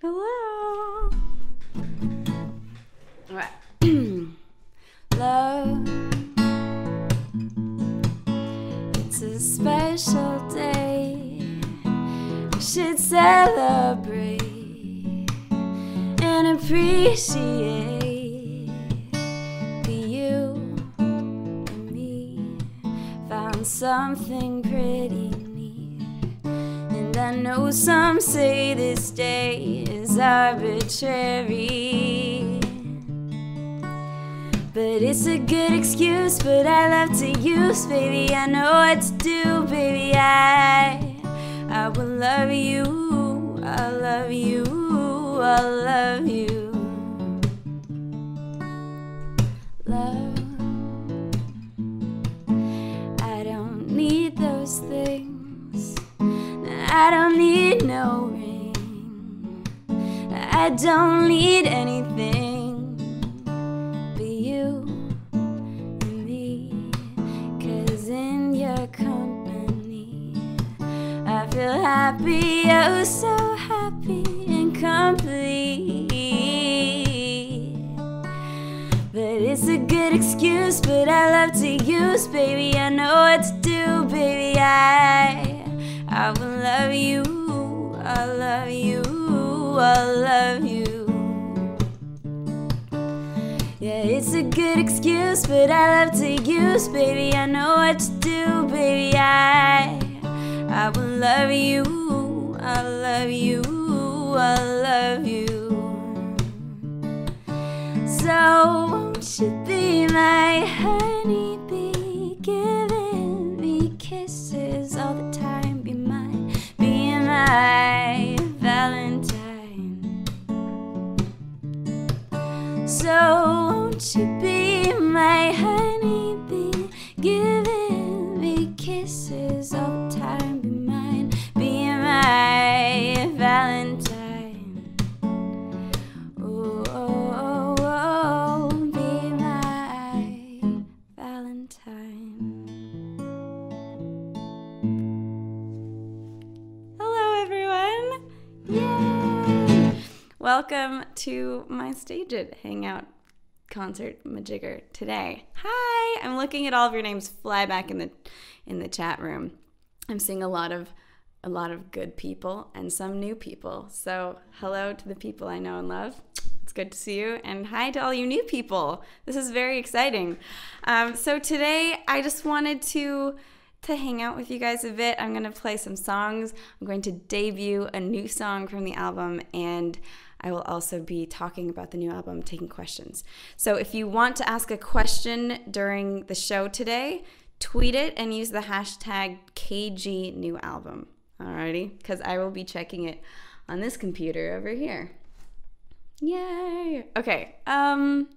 Hello. All right. Love, it's a special day. We should celebrate and appreciate that you and me found something pretty neat. And I know some say this day is arbitrary, but it's a good excuse, but I love to use, baby. I know what to do, baby. I will love you, I'll love you, I'll love you. Love, I don't need those things. I don't need no ring. I don't need anything but you and me. 'Cause in your company I feel happy, oh so happy and complete. But it's a good excuse, but I love to use, baby. I know what to do, baby. I will love you, I'll love you, I'll love you. Yeah, it's a good excuse, but I love to use, baby. I know what to do, baby. I will love you, I'll love you, I'll love you. So won't you be my honeybee, giving me kisses all the time, be mine, be my Valentine. So won't you be my honeybee, giving me kisses all the time, be mine, be my Valentine. Oh, oh, oh, oh, be my Valentine. Hello, everyone. Yay! Welcome to my Stageit Hangout concert majigger today. Hi! I'm looking at all of your names fly back in the chat room. I'm seeing a lot of good people and some new people. So hello to the people I know and love. It's good to see you, and hi to all you new people. This is very exciting. So today I just wanted to hang out with you guys a bit. I'm gonna play some songs. I'm going to debut a new song from the album, and I will also be talking about the new album, taking questions. So if you want to ask a question during the show today, tweet it and use the hashtag KGNewAlbum. Alrighty, because I will be checking it on this computer over here. Yay! Okay, I'm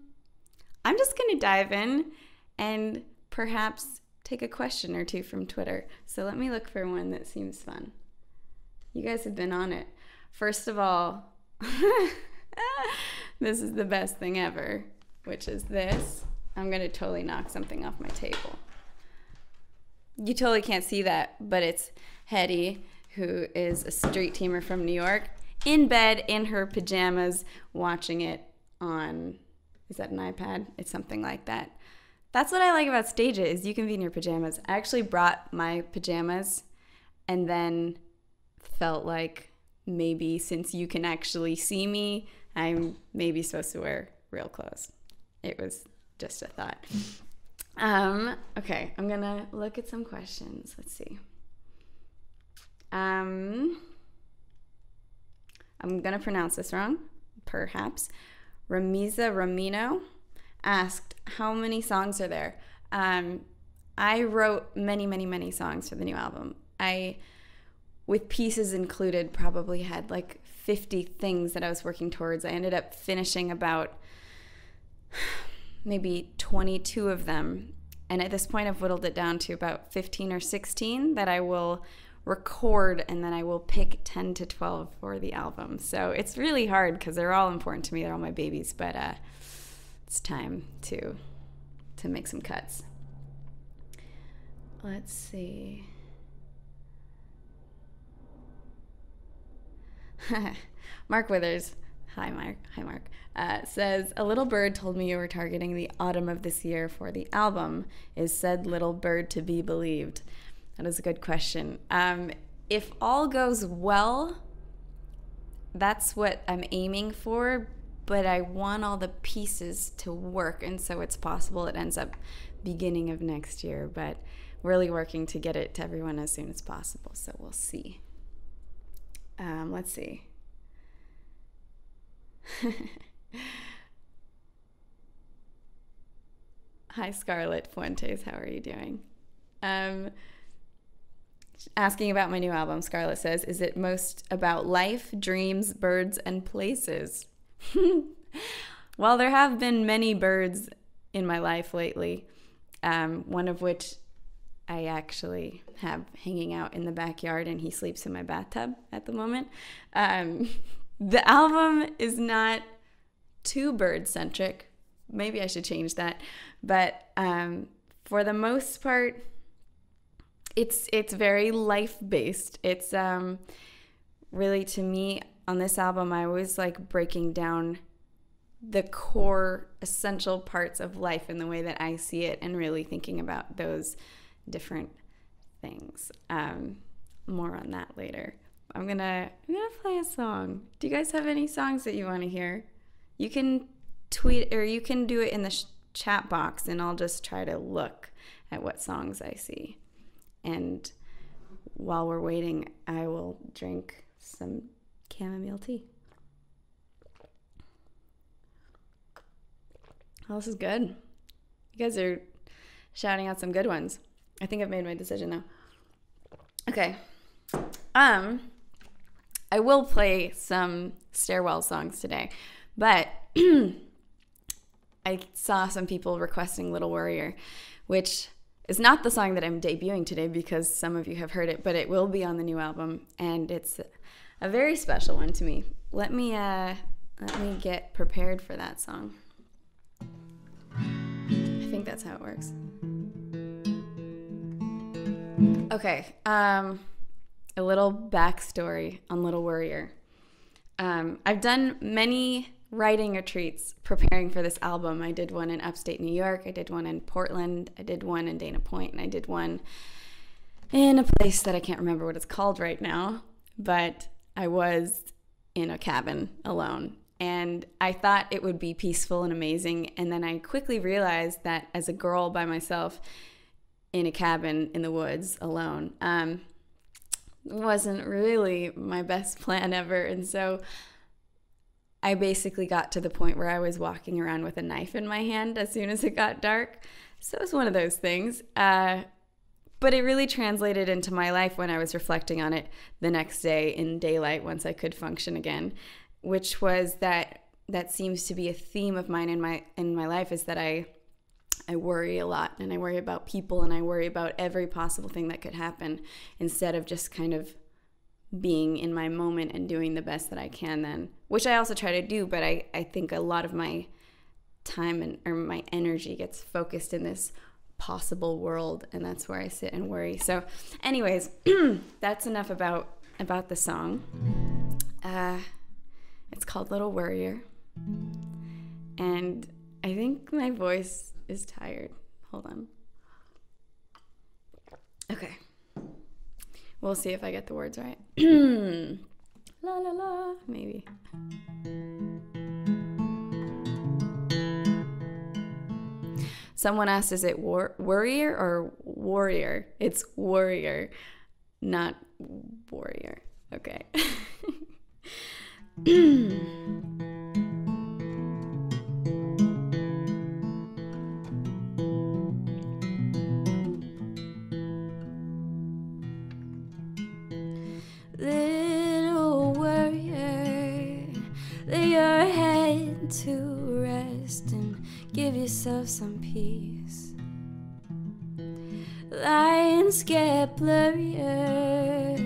just gonna dive in and perhaps take a question or two from Twitter. So let me look for one that seems fun. You guys have been on it. First of all, this is the best thing ever, which is this. I'm gonna totally knock something off my table. You totally can't see that, but it's Hetty, who is a street teamer from New York, in bed in her pajamas watching it on, is that an iPad? It's something like that. That's what I like about Stageit, is you can be in your pajamas. I actually brought my pajamas and then felt like maybe since you can actually see me, I'm maybe supposed to wear real clothes. It was just a thought. Okay, I'm gonna look at some questions. Let's see. I'm gonna pronounce this wrong, perhaps. Ramiza Ramino asked, how many songs are there? I wrote many songs for the new album. I, with pieces included, probably had like 50 things that I was working towards. I ended up finishing about maybe 22 of them. And at this point, I've whittled it down to about 15 or 16 that I will record, and then I will pick 10 to 12 for the album. So it's really hard because they're all important to me. They're all my babies, but it's time to make some cuts. Let's see. Mark Withers, hi Mark, says, a little bird told me you were targeting the autumn of this year for the album. Is said little bird to be believed? That is a good question. If all goes well, that's what I'm aiming for, but I want all the pieces to work, and so it's possible it ends up beginning of next year, but really working to get it to everyone as soon as possible, so we'll see. Let's see. Hi, Scarlett Fuentes. How are you doing? Asking about my new album, Scarlett says, is it most about life, dreams, birds, and places? Well, there have been many birds in my life lately, one of which I actually have hanging out in the backyard, and he sleeps in my bathtub at the moment. The album is not too bird-centric. Maybe I should change that. But for the most part, it's very life-based. It's really, to me, on this album, I always like breaking down the core essential parts of life in the way that I see it, and really thinking about those different things. More on that later. I'm gonna play a song. Do you guys have any songs that you want to hear? You can tweet, or you can do it in the chat box, and I'll just try to look at what songs I see. And while we're waiting, I will drink some chamomile tea. Oh, this is good. You guys are shouting out some good ones. I think I've made my decision now. Okay. I will play some stairwell songs today, but I saw some people requesting Little Worrier, which is not the song that I'm debuting today because some of you have heard it, but it will be on the new album, and it's a very special one to me. Let me get prepared for that song. I think that's how it works. Okay, a little backstory on Little Worrier. I've done many writing retreats preparing for this album. I did one in upstate New York, I did one in Portland, I did one in Dana Point, and I did one in a place that I can't remember what it's called right now, but I was in a cabin alone. And I thought it would be peaceful and amazing, and then I quickly realized that as a girl by myself in a cabin in the woods alone, wasn't really my best plan ever. And so I basically got to the point where I was walking around with a knife in my hand as soon as it got dark. So it was one of those things. But it really translated into my life when I was reflecting on it the next day in daylight once I could function again, which was that seems to be a theme of mine in my life, is that I worry a lot, and I worry about people, and I worry about every possible thing that could happen, instead of just kind of being in my moment and doing the best that I can then, which I also try to do, but I think a lot of my time or my energy gets focused in this possible world, and that's where I sit and worry. So anyways, that's enough about the song. It's called Little Worrier, and I think my voice is tired. Hold on. Okay. We'll see if I get the words right. La la la, maybe. Someone asked, is it Worrier or Warrior? It's Worrier, not Warrior. Okay. Little warrior, lay your head to rest and give yourself some peace. Lines get blurrier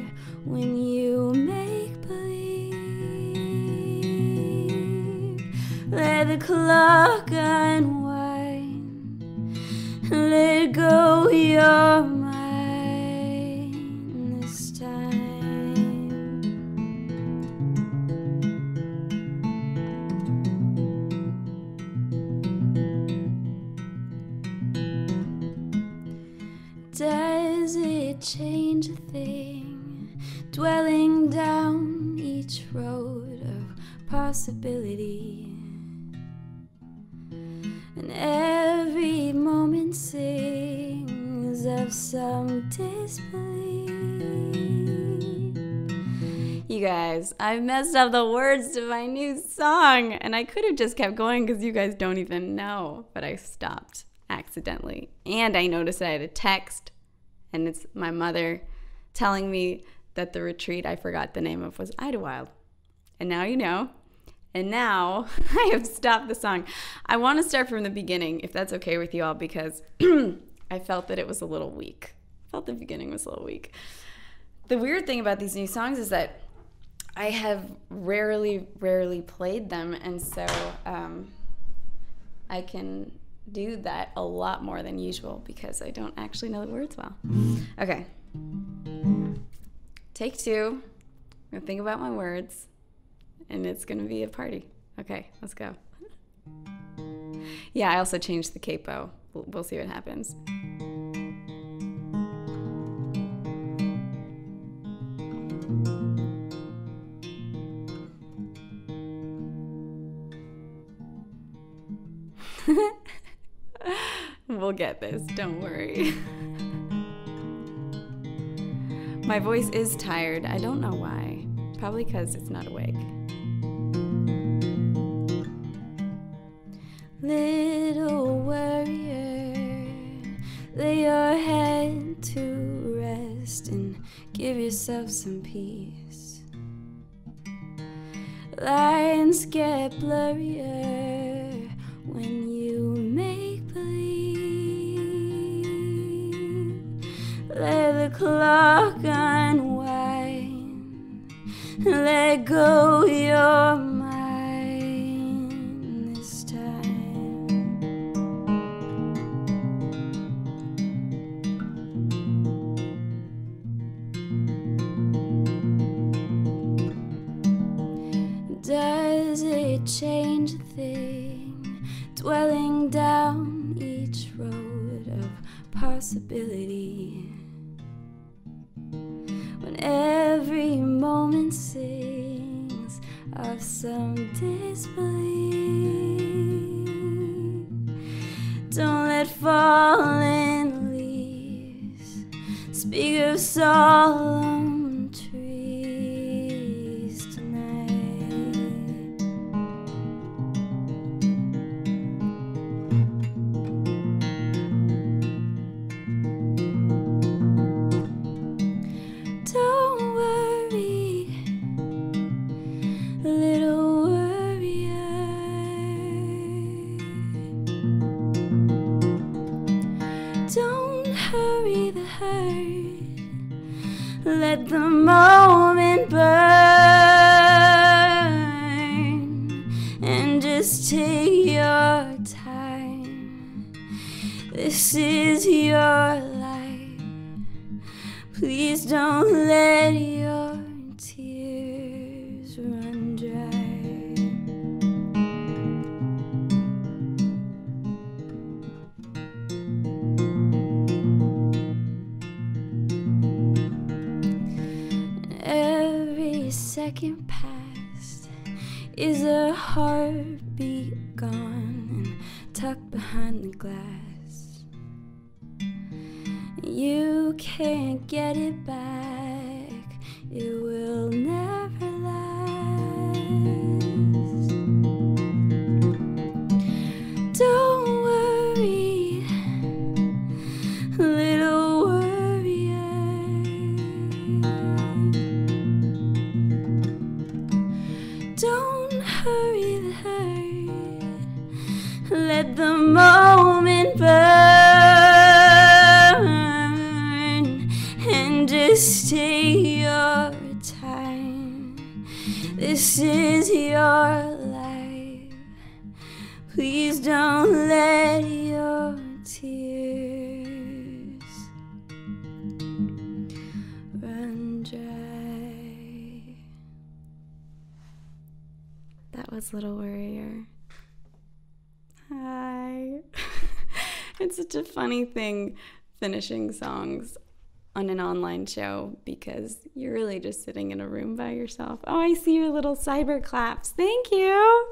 when you make believe. Let the clock unwind, let go your mind this time. change a thing, dwelling down each road of possibility. And every moment sings of some disbelief. You guys, I messed up the words to my new song, and I could have just kept going because you guys don't even know, but I stopped accidentally. And I noticed I had a text, and it's my mother telling me that the retreat I forgot the name of was Idlewild. And now you know. And now I have stopped the song. I want to start from the beginning, if that's okay with you all, because I felt that it was a little weak. I felt the beginning was a little weak. The weird thing about these new songs is that I have rarely played them, and so I can do that a lot more than usual because I don't actually know the words well. Okay. Take two. I'm going to think about my words. And it's going to be a party. Okay, let's go. Yeah, I also changed the capo. We'll see what happens. We'll get this, don't worry. My voice is tired. I don't know why. Probably because it's not awake. Little worrier, lay your head to rest and give yourself some peace. Lines get blurrier when you make believe. Let the clock unwind, let go your mind. Does it change a thing, dwelling down each road of possibility? When every moment sings of some disbelief. Don't let fallen leaves speak of solemn trees tonight. Don't worry, little worrier. Don't hurry the hurt. Let the moment burn and just take your time. This is your life. Please don't let your tears run dry. Every second past is a heartbeat gone and tucked behind the glass. You can't get it back, it will never last. Don't worry, little worrier. Don't hurry the hurt. Let the moment burn and just take your time. This is your life. Please don't let your tears run dry. That was Little Worrier. Hi. It's such a funny thing finishing songs. on an online show because you're really just sitting in a room by yourself. Oh, I see your little cyber claps. Thank you.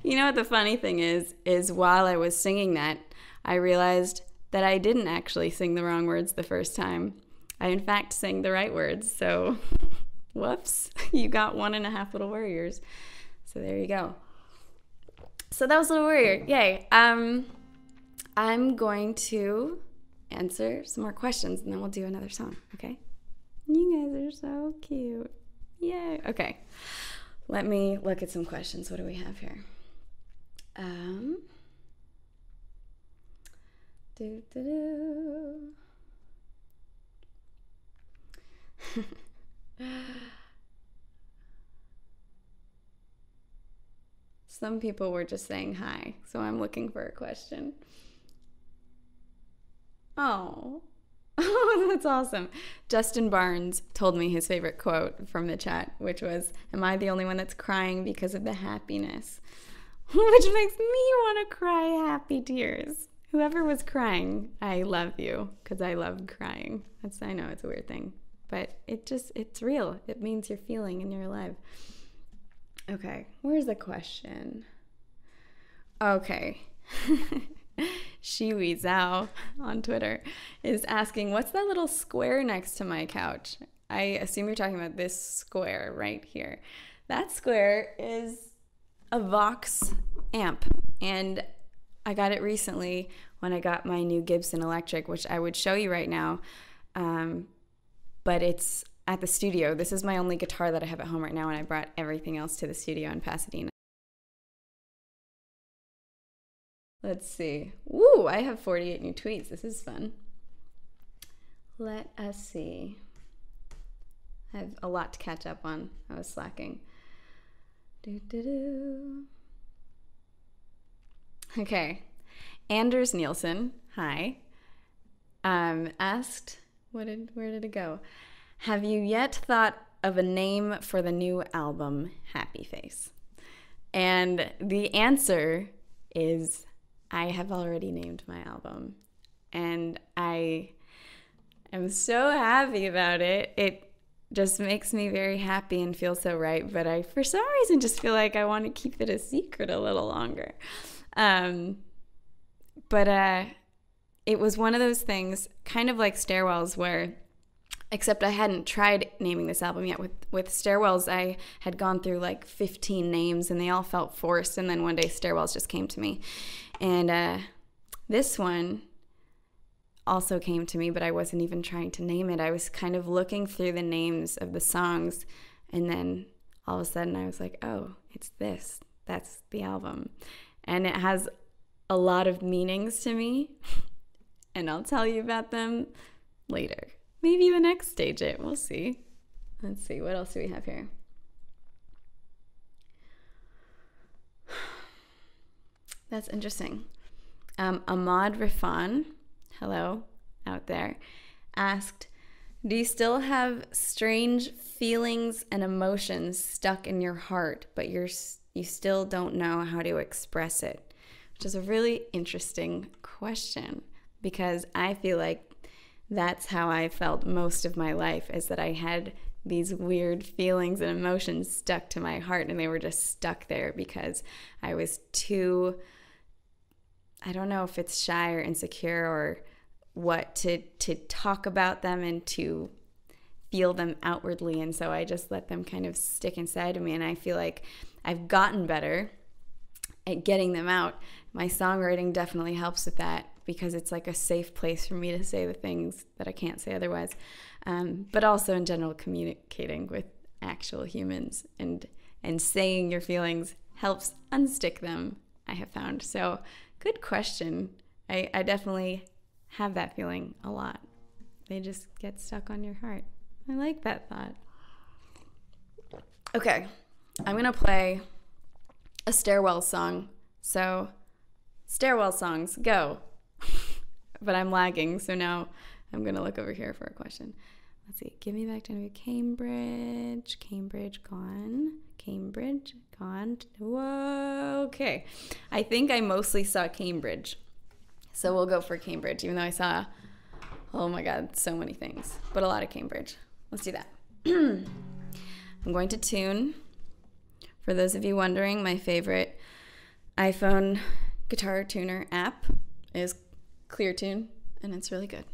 You know what the funny thing is while I was singing that, I realized that I didn't actually sing the wrong words the first time. I, in fact, sang the right words. So, whoops, you got 1.5 little warriors. So there you go. So that was Little Worrier. Yay. I'm going to answer some more questions, and then we'll do another song, okay? You guys are so cute. Yay. Okay. Let me look at some questions. What do we have here? Some people were just saying hi, so I'm looking for a question. Oh, that's awesome. Justin Barnes told me his favorite quote from the chat, which was, "Am I the only one that's crying because of the happiness?" Which makes me want to cry happy tears. Whoever was crying, I love you, because I love crying. I know it's a weird thing, but it's real. It means you're feeling and you're alive. Okay, where's the question? Okay. Shiwi Zhao on Twitter is asking, what's that little square next to my couch? I assume you're talking about this square right here. That square is a Vox amp, and I got it recently when I got my new Gibson Electric, which I would show you right now, but it's at the studio. This is my only guitar that I have at home right now, and I brought everything else to the studio in Pasadena. Let's see. Woo, I have 48 new tweets. This is fun. Let us see. I have a lot to catch up on. I was slacking. Okay. Anders Nielsen, hi, asked, where did it go? Have you yet thought of a name for the new album, Happy Face? And the answer is, I have already named my album, and I am so happy about it. It just makes me very happy and feel so right, but I, for some reason, just feel like I want to keep it a secret a little longer. But it was one of those things, kind of like Stairwells, where, except I hadn't tried naming this album yet. With Stairwells, I had gone through like 15 names, and they all felt forced, and then one day Stairwells just came to me. And this one also came to me, but I wasn't even trying to name it. I was kind of looking through the names of the songs, and then all of a sudden I was like, oh, it's this. That's the album. And it has a lot of meanings to me, and I'll tell you about them later. Maybe the next stage it. We'll see. Let's see. What else do we have here? That's interesting. Ahmad Rifan, hello out there, asked, do you still have strange feelings and emotions stuck in your heart, but you still don't know how to express it? Which is a really interesting question, because I feel like that's how I felt most of my life, is that I had these weird feelings and emotions stuck to my heart, and they were just stuck there because I was too, I don't know if it's shy or insecure or what, to talk about them and to feel them outwardly, and so I just let them kind of stick inside of me, and I feel like I've gotten better at getting them out. My songwriting definitely helps with that, because it's like a safe place for me to say the things that I can't say otherwise. But also in general, communicating with actual humans and saying your feelings helps unstick them, I have found. So good question. I definitely have that feeling a lot. They just get stuck on your heart. I like that thought. Okay, I'm gonna play a Stairwell song. So Stairwell songs, go. But I'm lagging, so now I'm gonna look over here for a question. Let's see. Give me back to Cambridge. Cambridge gone. Cambridge gone. Whoa. Okay. I think I mostly saw Cambridge, so we'll go for Cambridge, even though I saw Oh my God, so many things, but a lot of Cambridge. Let's do that. I'm going to tune. For those of you wondering, my favorite iPhone guitar tuner app is ClearTune, and it's really good.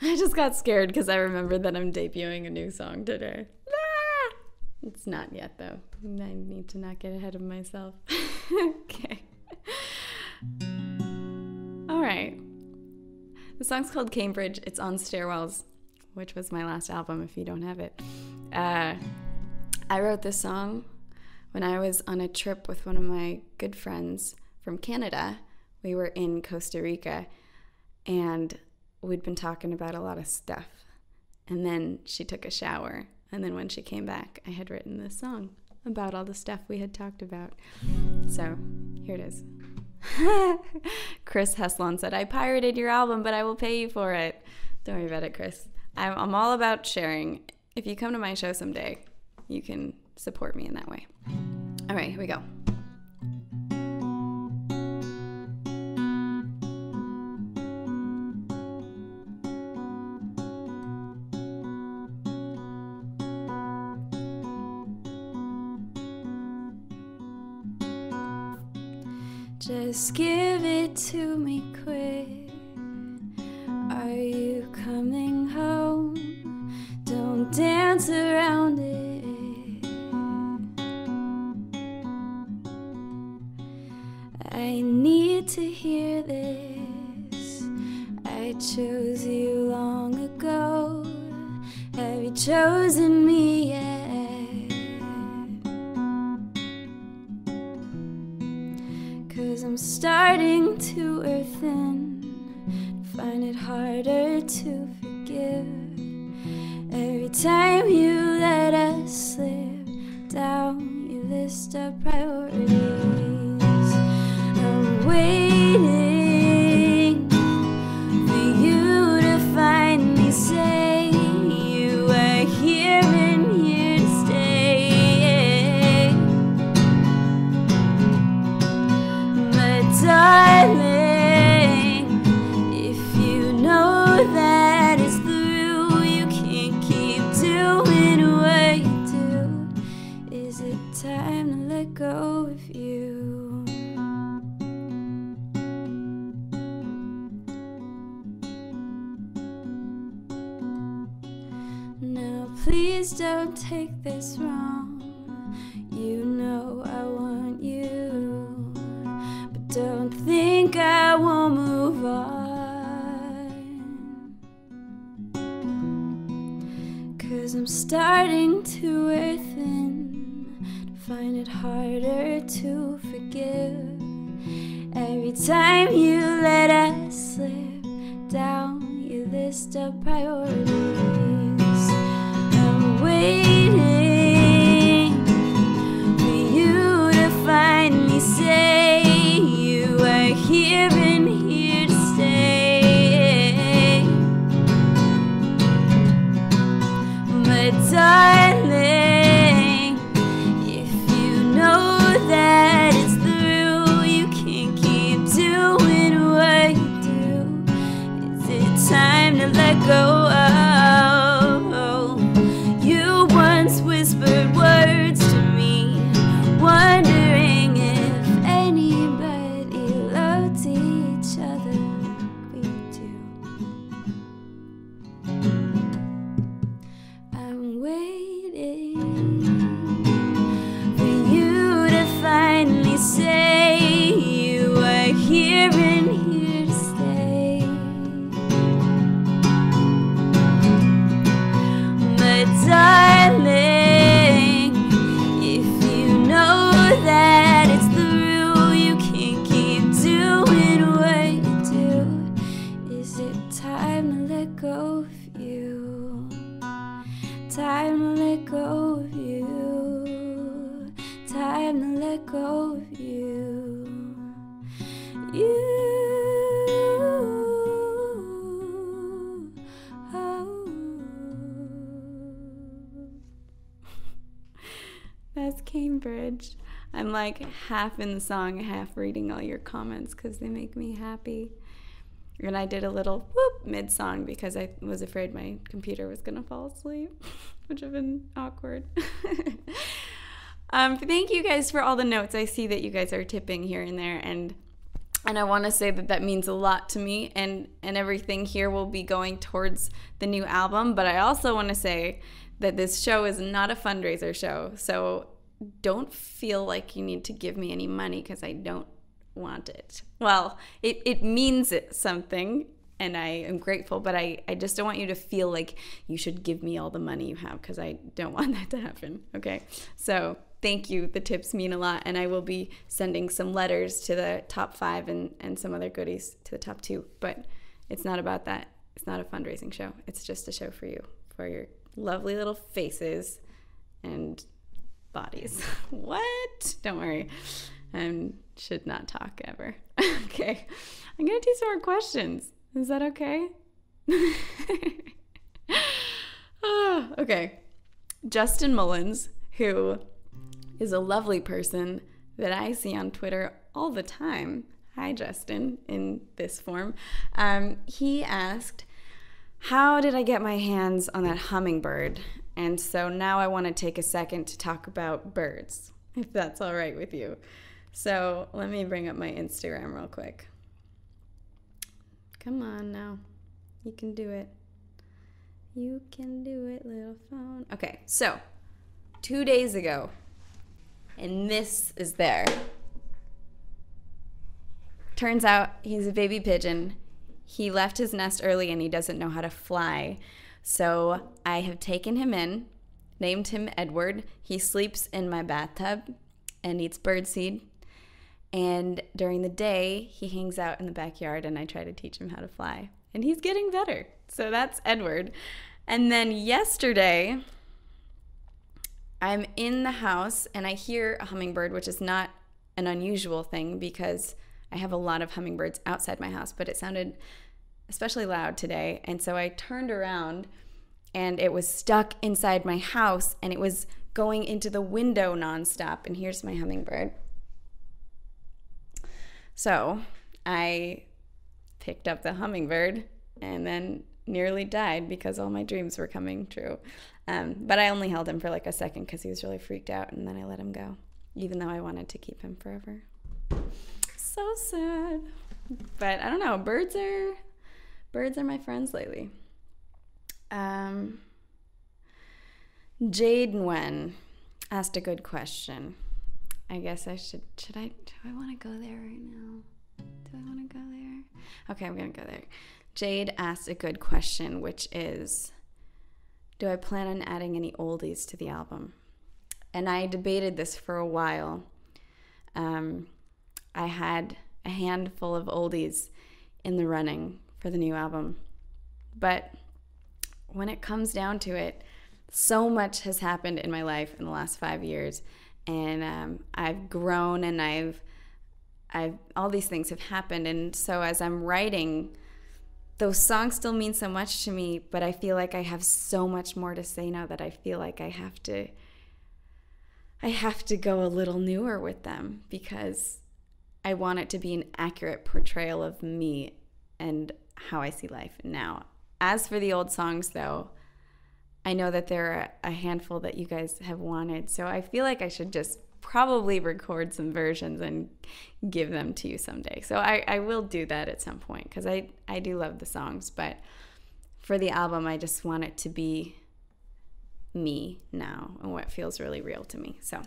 I just got scared because I remembered that I'm debuting a new song today. Ah! It's not yet, though. I need to not get ahead of myself. Okay. All right. The song's called Cambridge. It's on Stairwells, which was my last album, if you don't have it. I wrote this song when I was on a trip with one of my good friends from Canada. We were in Costa Rica, and we'd been talking about a lot of stuff. And then she took a shower. And then when she came back, I had written this song about all the stuff we had talked about. So here it is. Chris Heslon said, I pirated your album, but I will pay you for it. Don't worry about it, Chris. I'm all about sharing. If you come to my show someday, you can support me in that way. All right, here we go. Just give it to me quick. Are you coming home? Don't dance around it. I need to hear this. I chose you long ago. Have you chosen me yet? I'm starting to wear thin, find it harder to forgive. Every time you let us slip down your list of priorities, I'm waiting for you to finally say you are here and here to stay. Darling, if you know that it's through, you can't keep doing what you do. Is it time to let go of you? Now please don't take this wrong. You know I want you. Don't think I won't move on, 'cause I'm starting to wear thin, to find it harder to forgive. Every time you let us slip down your list of priorities, I'm waiting for you to finally say here and here to stay. But darling, if you know that it's through, you can't keep doing what you do. Is it time to let go of? You once whispered words to me, wondering if anybody loved each other like we do. I'm waiting for you to finally say you are here and here to stay. But darling, if you know that it's through, you can't keep doing what you do. Is it time to have not let go of you. You. Oh. That's Cambridge. I'm like half in the song, half reading all your comments because they make me happy. And I did a little whoop mid-song because I was afraid my computer was going to fall asleep, which would have been awkward. Thank you guys for all the notes. I see that you guys are tipping here and there, and I want to say that that means a lot to me, and everything here will be going towards the new album. But I also want to say that this show is not a fundraiser show, so don't feel like you need to give me any money because I don't want it. Well, it means something, and I am grateful, but I just don't want you to feel like you should give me all the money you have because I don't want that to happen, okay? So thank you. The tips mean a lot, and I will be sending some letters to the top 5 and some other goodies to the top 2, but it's not about that. It's not a fundraising show. It's just a show for you, for your lovely little faces and bodies. What? Don't worry. I should not talk ever. Okay. I'm going to do some more questions. Is that okay? Oh, okay. Justin Mullins, who is a lovely person that I see on Twitter all the time. Hi, Justin, in this form. He asked, how did I get my hands on that hummingbird? And so now I want to take a second to talk about birds, if that's all right with you. So let me bring up my Instagram real quick. Come on now. You can do it. You can do it, little phone. Okay, so 2 days ago, and this is there. Turns out he's a baby pigeon. He left his nest early and he doesn't know how to fly. So I have taken him in, named him Edward. He sleeps in my bathtub and eats birdseed. And during the day, he hangs out in the backyard and I try to teach him how to fly. And he's getting better. So that's Edward. And then yesterday, I'm in the house and I hear a hummingbird, which is not an unusual thing because I have a lot of hummingbirds outside my house, but it sounded especially loud today. And so I turned around and it was stuck inside my house and it was going into the window nonstop. And here's my hummingbird. So I picked up the hummingbird and then nearly died because all my dreams were coming true. But I only held him for like a second because he was really freaked out, and then I let him go, even though I wanted to keep him forever. So sad. But I don't know, birds are my friends lately. Jade Nguyen asked a good question. I guess I do I want to go there right now? Do I want to go there? Okay, I'm going to go there. Jade asked a good question, which is, do I plan on adding any oldies to the album? And I debated this for a while. I had a handful of oldies in the running for the new album. But when it comes down to it, so much has happened in my life in the last 5 years. And I've grown and I've all these things have happened. And so as I'm writing, those songs still mean so much to me, but I feel like I have so much more to say now that I feel like I have to go a little newer with them because I want it to be an accurate portrayal of me and how I see life now. As for the old songs, though, I know that there are a handful that you guys have wanted, so I feel like I should just probably record some versions and give them to you someday. So I will do that at some point because I do love the songs, but for the album, I just want it to be me now and what feels really real to me. So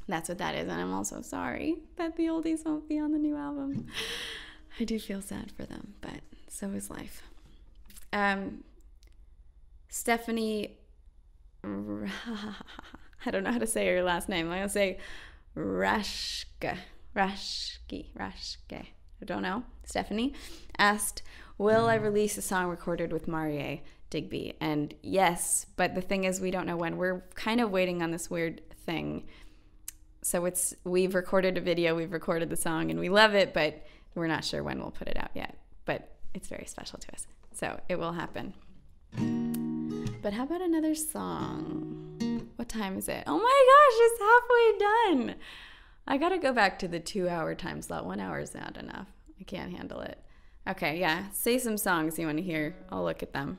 that's what that is, and I'm also sorry that the oldies won't be on the new album. I do feel sad for them, but so is life. Stephanie, I don't know how to say her last name. I'm going to say Rashke. I don't know. Stephanie asked, will I release a song recorded with Worrier Digby? And yes, but the thing is we don't know when. We're kind of waiting on this weird thing. So we've recorded a video, we've recorded the song, and we love it, but we're not sure when we'll put it out yet. But it's very special to us, so it will happen. But how about another song? What time is it? Oh my gosh, it's halfway done. I gotta go back to the 2-hour time slot. 1 hour is not enough. I can't handle it. Okay, yeah, say some songs you want to hear. I'll look at them.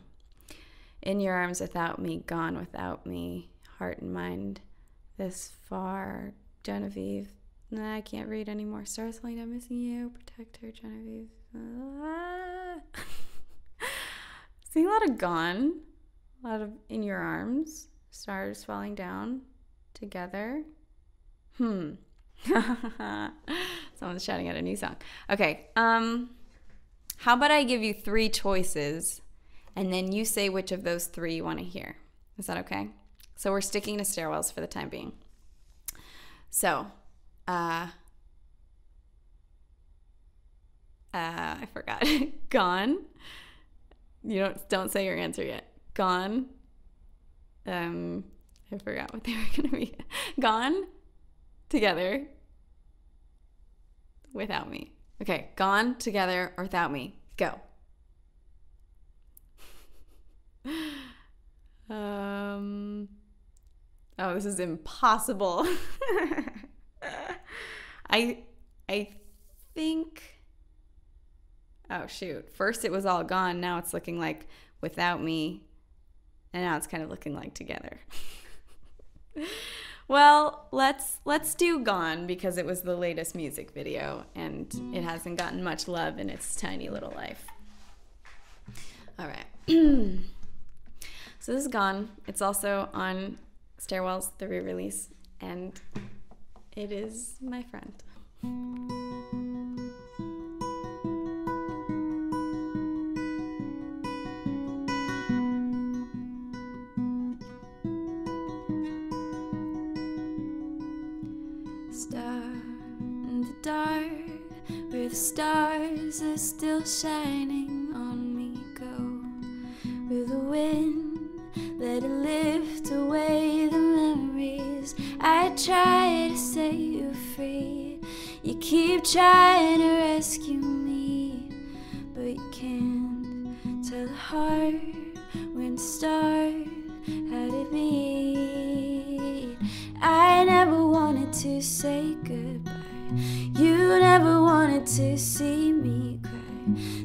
In Your Arms Without Me, Gone Without Me, Heart and Mind, This Far, Genevieve. Nah, I can't read anymore. Stars Light, I'm Missing You, Protect Her, Genevieve. Sing a lot of Gone, a lot of In Your Arms, Stars Falling Down, Together. Someone's shouting out a new song. Okay, how about I give you 3 choices, and then you say which of those 3 you want to hear. Is that okay? So we're sticking to stairwells for the time being. So, I forgot. Gone. You don't say your answer yet. Gone. I forgot what they were gonna be. Gone. Together. Without Me. Okay, Gone, Together, or Without Me. Go. Oh, this is impossible. I think, oh shoot. First it was all Gone, now it's looking like Without Me, and now it's kind of looking like Together. Well, let's do Gone because it was the latest music video and it hasn't gotten much love in its tiny little life. All right. So this is Gone. It's also on Stairwells, the re-release, and it is my friend. Star in the dark, where the stars are still shining on me, go with the wind, let it lift away the memories. I try to set you free, you keep trying to rescue me, but you can't tell the heart when to start, how to beat. I never wanted to say goodbye, you never wanted to see me cry.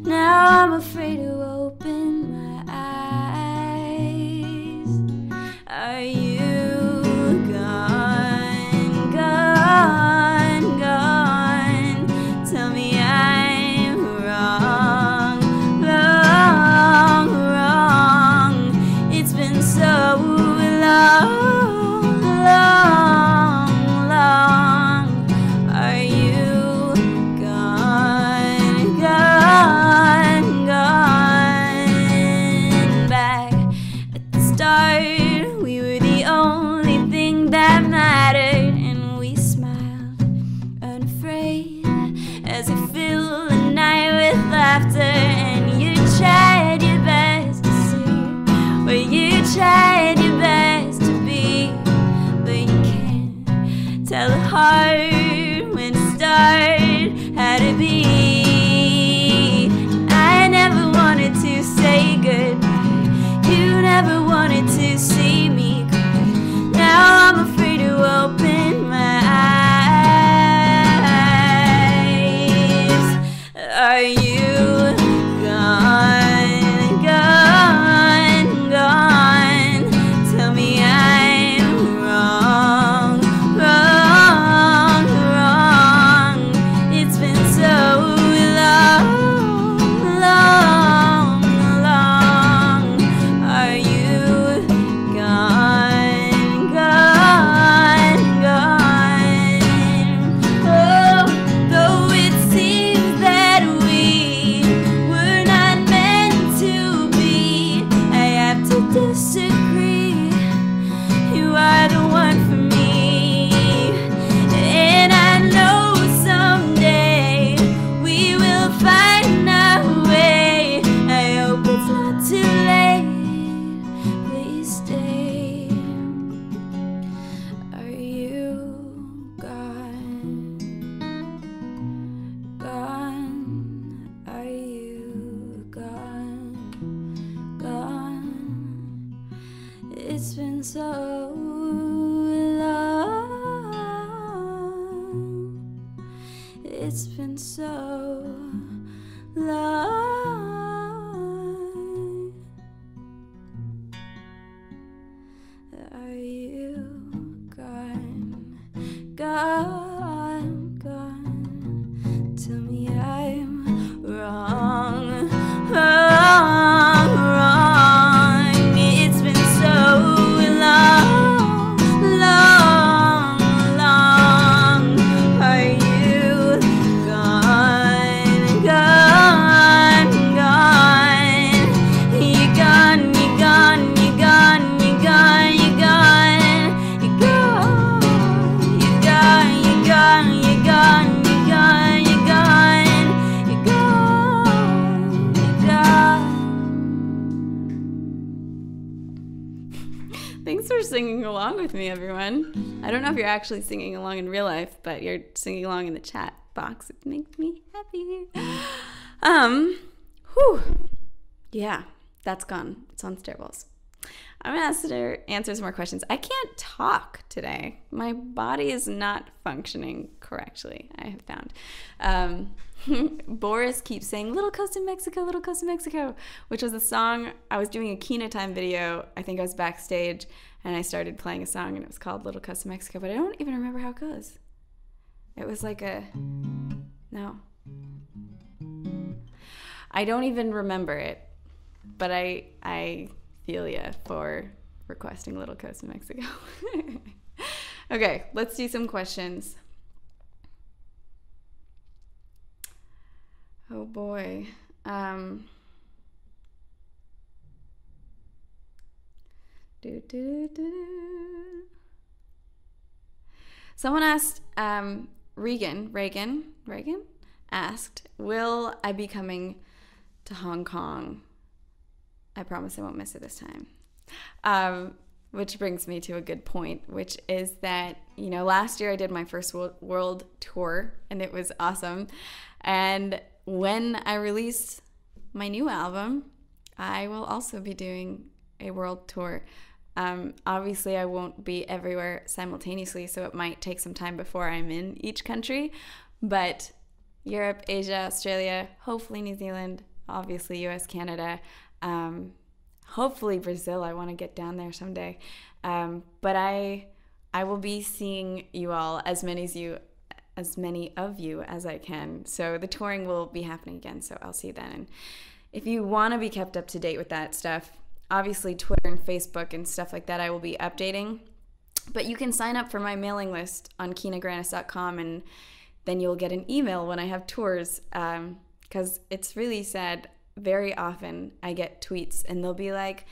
Now I'm afraid to open my eyes. Are you gone, gone, gone? Tell me I'm wrong, wrong, wrong. It's been so long. And you tried your best to see what you tried your best to be, but you can't tell the heart when to start, how to be. I never wanted to say goodbye, you never wanted to see me cry. Now I'm afraid to open my eyes. Are you so so long. It's been so long. Are you gone? Gone, gone. Tell me I'm wrong, wrong, wrong. It's been so long, long, long. Are you gone, gone, gone? You gone, you gone, you gone, you gone, you gone, you gone, you gone, you gone, you gone, you gone, you gone, you gone, you gone. Thanks for singing along with me, everyone. I don't know if you're actually singing along in real life, but you're singing along in the chat box. It makes me happy. Whew. Yeah, that's gone. It's on stairwells. I'm gonna ask her answer some more questions. I can't talk today. My body is not functioning correctly, I have found. Boris keeps saying, Little Coast of Mexico, Little Coast of Mexico, which was a song. I was doing a Kina time video. I think I was backstage, and I started playing a song, and it was called Little Coast of Mexico, but I don't even remember how it goes. It was like a, no. I don't even remember it, but I feel ya for requesting Little Coast of Mexico. Okay, let's do some questions. Oh boy. Someone asked, Reagan asked, will I be coming to Hong Kong? I promise I won't miss it this time. Which brings me to a good point, which is that, you know, last year I did my first world tour, and it was awesome. And when I release my new album, I will also be doing a world tour. Obviously, I won't be everywhere simultaneously, so it might take some time before I'm in each country. But Europe, Asia, Australia, hopefully New Zealand, obviously US, Canada, hopefully Brazil. I want to get down there someday. But I will be seeing you all, as many of you as I can. So the touring will be happening again, so I'll see you then. And if you want to be kept up to date with that stuff, obviously Twitter and Facebook and stuff like that I will be updating. But you can sign up for my mailing list on kinagrannis.com, and then you'll get an email when I have tours. Because it's really sad. Very often I get tweets and they'll be like,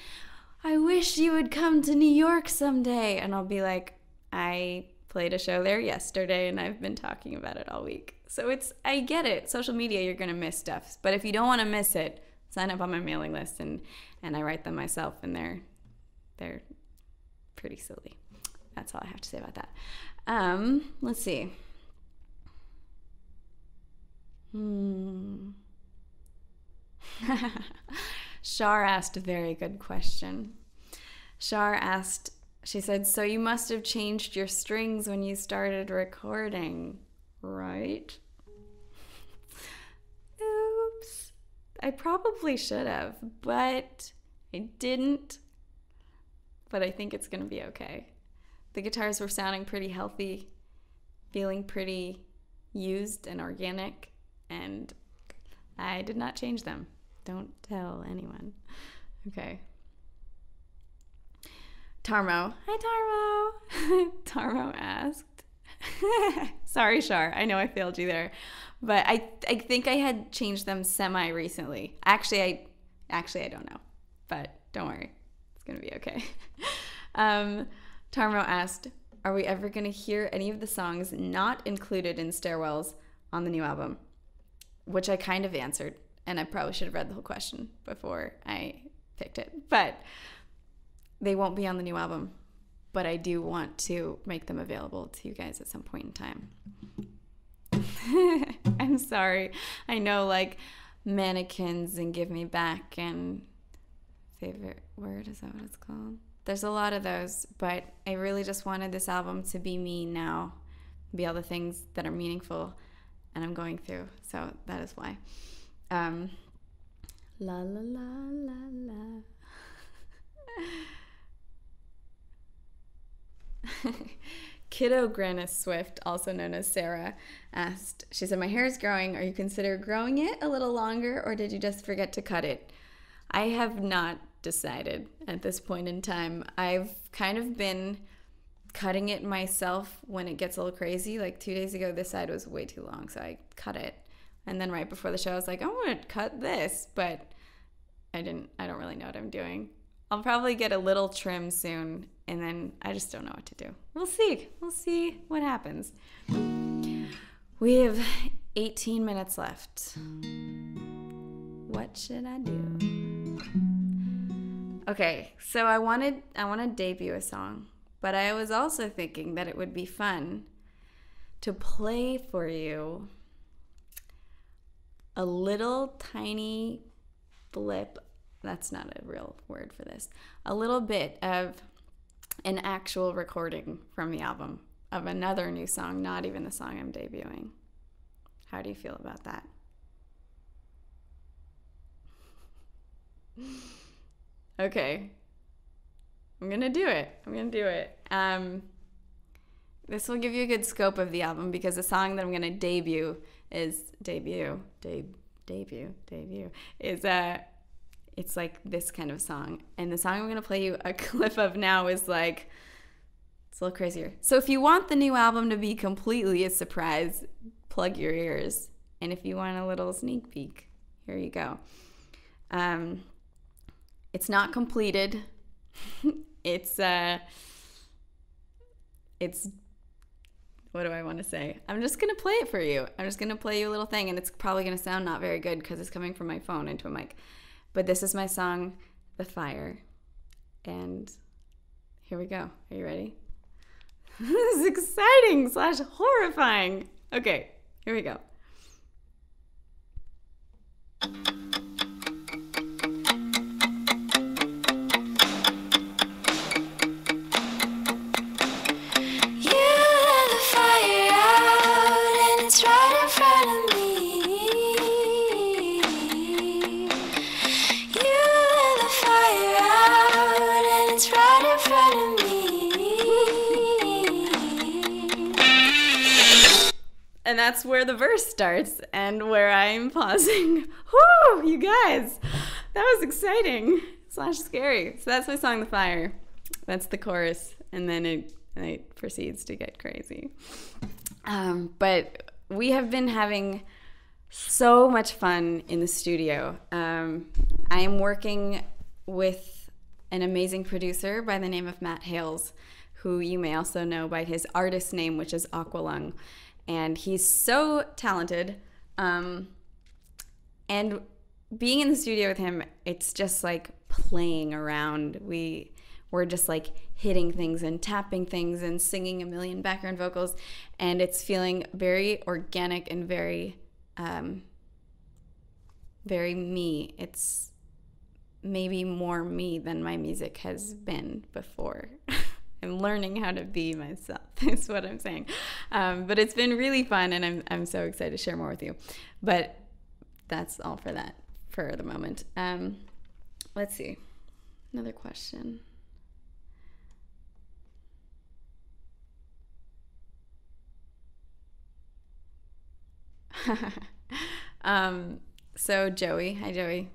I wish you would come to New York someday. And I'll be like, I played a show there yesterday and I've been talking about it all week. So I get it. Social media, you're going to miss stuff. But if you don't want to miss it, sign up on my mailing list, and I write them myself, and they're pretty silly. That's all I have to say about that. Let's see. Shar asked a very good question. Shar asked, she said, so you must have changed your strings when you started recording, right? Oops. I probably should have, but I didn't. But I think it's gonna be okay. The guitars were sounding pretty healthy, feeling pretty used and organic, and I did not change them. Don't tell anyone. Okay. Tarmo. Hi, Tarmo. Tarmo asked. Sorry, Shar. I know I failed you there. But I think I had changed them semi-recently. Actually, I don't know. But don't worry. It's going to be okay. Tarmo asked, are we ever going to hear any of the songs not included in Stairwells on the new album? Which I kind of answered. And I probably should have read the whole question before I picked it. But they won't be on the new album. But I do want to make them available to you guys at some point in time. I'm sorry. I know, like, Mannequins and Give Me Back and Favorite Word, is that what it's called? there's a lot of those, but I really just wanted this album to be me now, be all the things that are meaningful and I'm going through. So that is why. La la la la la. Kina Grannis Swift, also known as Sarah, asked, she said, my hair is growing. Are you consider growing it a little longer, or did you just forget to cut it? I have not decided at this point in time. I've kind of been cutting it myself when it gets a little crazy. Like 2 days ago, this side was way too long, so I cut it. And then right before the show, I was like, I want to cut this, but I don't really know what I'm doing. I'll probably get a little trim soon, and then I just don't know what to do. We'll see. We'll see what happens. We have 18 minutes left. What should I do? Okay, so I want to debut a song, but I was also thinking that it would be fun to play for you a little tiny blip. That's not a real word for this. A little bit of an actual recording from the album of another new song, not even the song I'm debuting. How do you feel about that? Okay. I'm going to do it. This will give you a good scope of the album because the song that I'm going to debut is it's like this kind of song. And the song I'm going to play you a clip of now is like, it's a little crazier. So if you want the new album to be completely a surprise, plug your ears. And if you want a little sneak peek, here you go. It's not completed. It's what do I want to say? I'm just going to play it for you. I'm just going to play you a little thing, and it's probably going to sound not very good because it's coming from my phone into a mic. But this is my song, The Fire. And here we go. Are you ready? This is exciting / horrifying. Okay, here we go. And that's where the verse starts and where I'm pausing. Whoo, you guys, that was exciting / scary. So that's my song, The Fire. That's the chorus, and then it proceeds to get crazy. But we have been having so much fun in the studio. I am working with an amazing producer by the name of Matt Hales, who you may also know by his artist name, which is Aqualung. And he's so talented. And being in the studio with him, it's just like playing around. We're just like hitting things and tapping things and singing a million background vocals. And it's feeling very organic and very, very me. It's maybe more me than my music has been before. I'm learning how to be myself, is what I'm saying. But it's been really fun, and I'm so excited to share more with you. But that's all for that for the moment. Let's see. Another question. So Joey, hi Joey,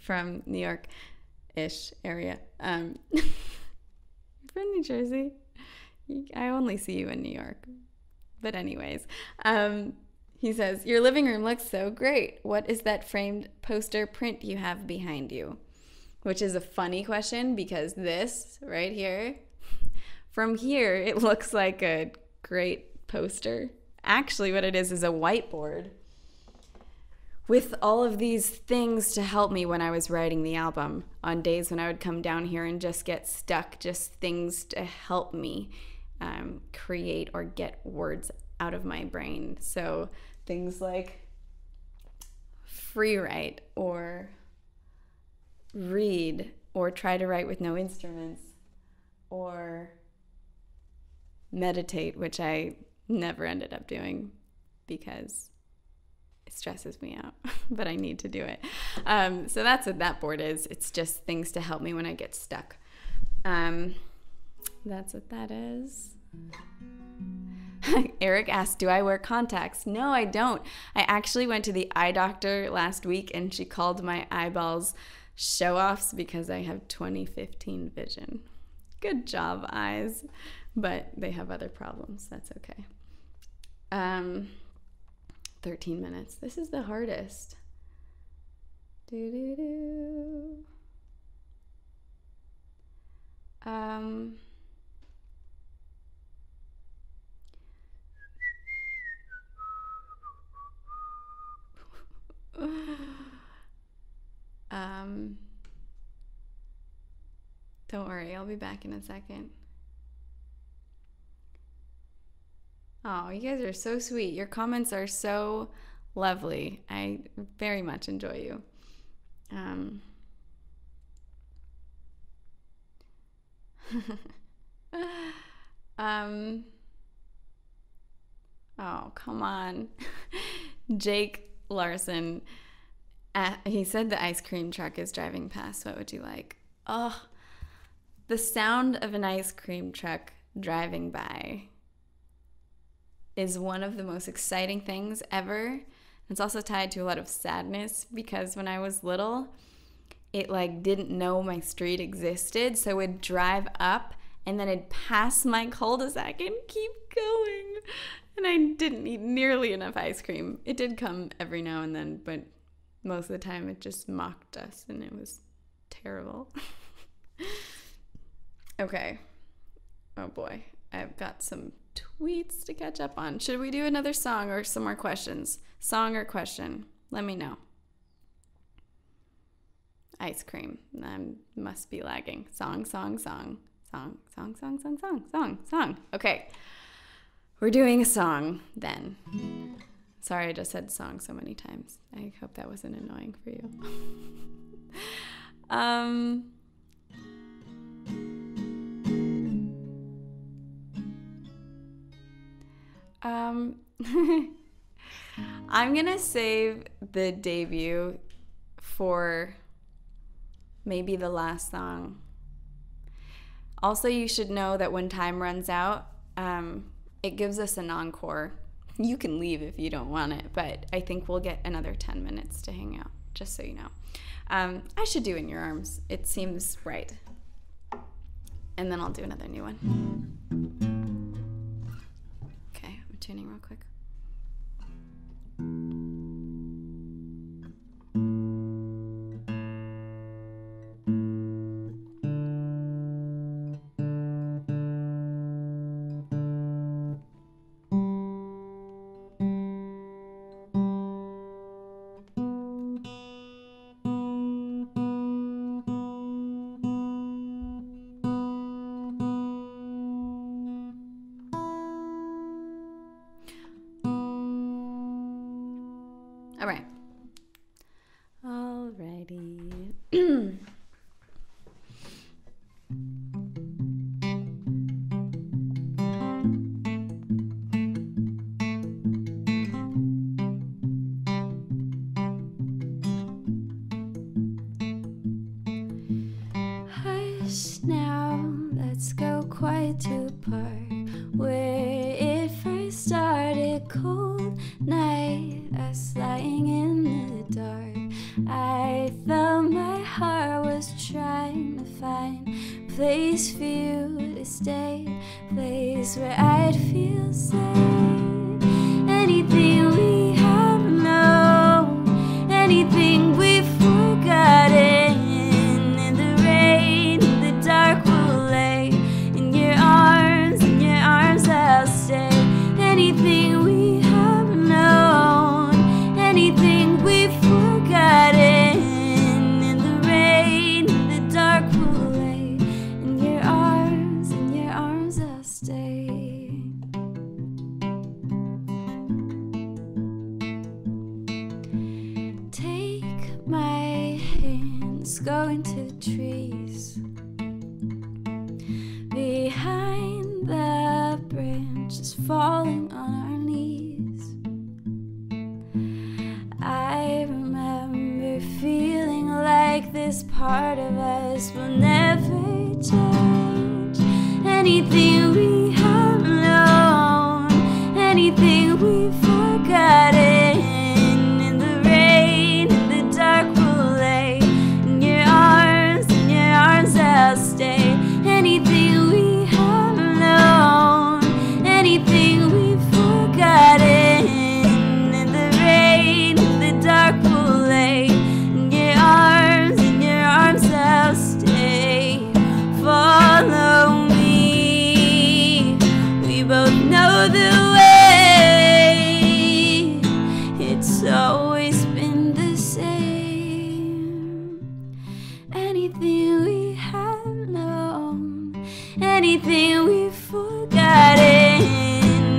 from New York-ish area. From New Jersey. I only see you in New York. But anyways, he says, your living room looks so great. What is that framed poster print you have behind you? Which is a funny question because this right here, from here, it looks like a great poster. Actually, what it is a whiteboard with all of these things to help me when I was writing the album. On days when I would come down here and just get stuck, just things to help me create or get words out of my brain. So things like free write or read or try to write with no instruments or meditate, which I never ended up doing because it stresses me out, but I need to do it. So that's what that board is. It's just things to help me when I get stuck. That's what that is. Eric asked, do I wear contacts? No, I don't. I actually went to the eye doctor last week and she called my eyeballs show-offs because I have 20/15 vision. Good job, eyes. But they have other problems. That's okay. 13 minutes. This is the hardest. Do-do-do. Don't worry, I'll be back in a second. Oh, you guys are so sweet. Your comments are so lovely. I very much enjoy you. Oh, come on. Jake Larson, he said the ice cream truck is driving past. What would you like? Oh, the sound of an ice cream truck driving by is one of the most exciting things ever. It's also tied to a lot of sadness because when I was little, it like didn't know my street existed, so it would drive up and then it'd pass my cul-de-sac and keep going. And I didn't eat nearly enough ice cream. It did come every now and then, but most of the time it just mocked us and it was terrible. Okay. Oh boy, I've got some tweets to catch up on. Should we do another song or some more questions? Song or question? Let me know. Ice cream. I must be lagging. Song, song, song. Song, song, song, song, song, song, song. Okay. We're doing a song then. Sorry, I just said song so many times. I hope that wasn't annoying for you. I'm gonna save the debut for maybe the last song. Also, you should know that when time runs out, it gives us an encore. You can leave if you don't want it, but I think we'll get another 10 minutes to hang out, just so you know. I should do In Your Arms. It seems right. And then I'll do another new one. Okay, I'm tuning real quick. All right. Alrighty. Hush now, let's go quiet to a park where it first started. Cold night, us lying in the dark. I felt my heart was trying to find a place for you to stay, place where I'd feel safe. Anything we have known, anything we've forgotten, in the rain, in the dark we'll lay. In your arms I'll stay. Anything we have known, anything we've forgotten, in the rain, in the dark we'll lay. In your arms I'll stay. Take my hands, go into the trees. Be crying on our knees. I remember feeling like this part of us will never change. Anything we have known, anything we've forgotten, in the rain, in the dark we'll lay. In your arms I'll stay. Anything we have known, anything we've forgotten, in the rain, in the dark we'll lay. In your arms I'll stay. Follow me, we both know the way. It's always been the same. Anything we have known, anything we've forgotten,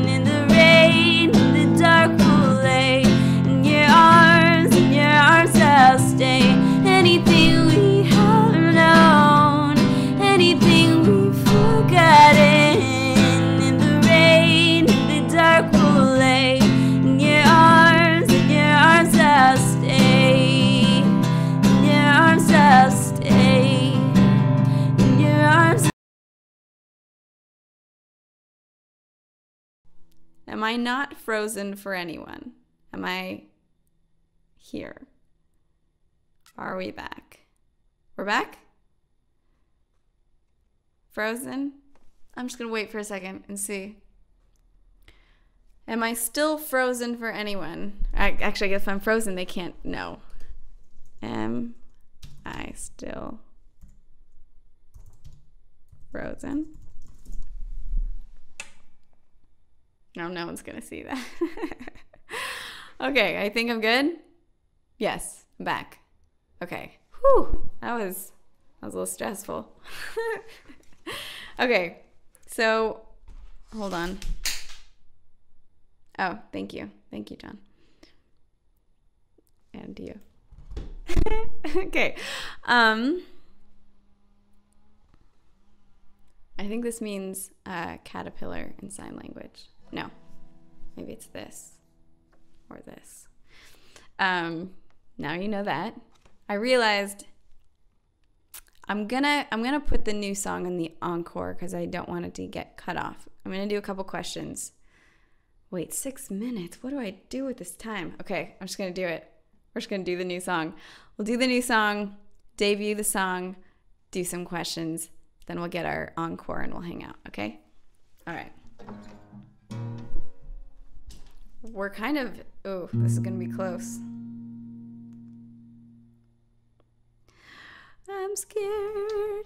in the rain, in the dark we'll lay. In your arms I'll stay. Anything we have known, anything we've forgotten, in the rain, in the dark we'll lay. In your arms I'll stay. In your arms I'll stay. In your arms. Am I not frozen for anyone? Am I here? Are we back? We're back? Frozen? I'm just gonna wait for a second and see. Am I still frozen for anyone? Actually, if I'm frozen, they can't know. Am I still frozen? No one's gonna see that. Okay, I think I'm good. Yes, I'm back. Okay. Whew, that was a little stressful. Okay, so hold on. Oh, thank you, John, and you. Okay. I think this means caterpillar in sign language. No, maybe it's this or this. Now you know that. I realized I'm gonna put the new song in the encore because I don't want it to get cut off. I'm gonna do a couple questions. Wait, 6 minutes. What do I do with this time? Okay, I'm just gonna do it. We're just gonna do the new song. We'll do the new song, debut the song, do some questions, then we'll get our encore and we'll hang out, okay? All right. We're kind of, oh, this is gonna be close. I'm scared.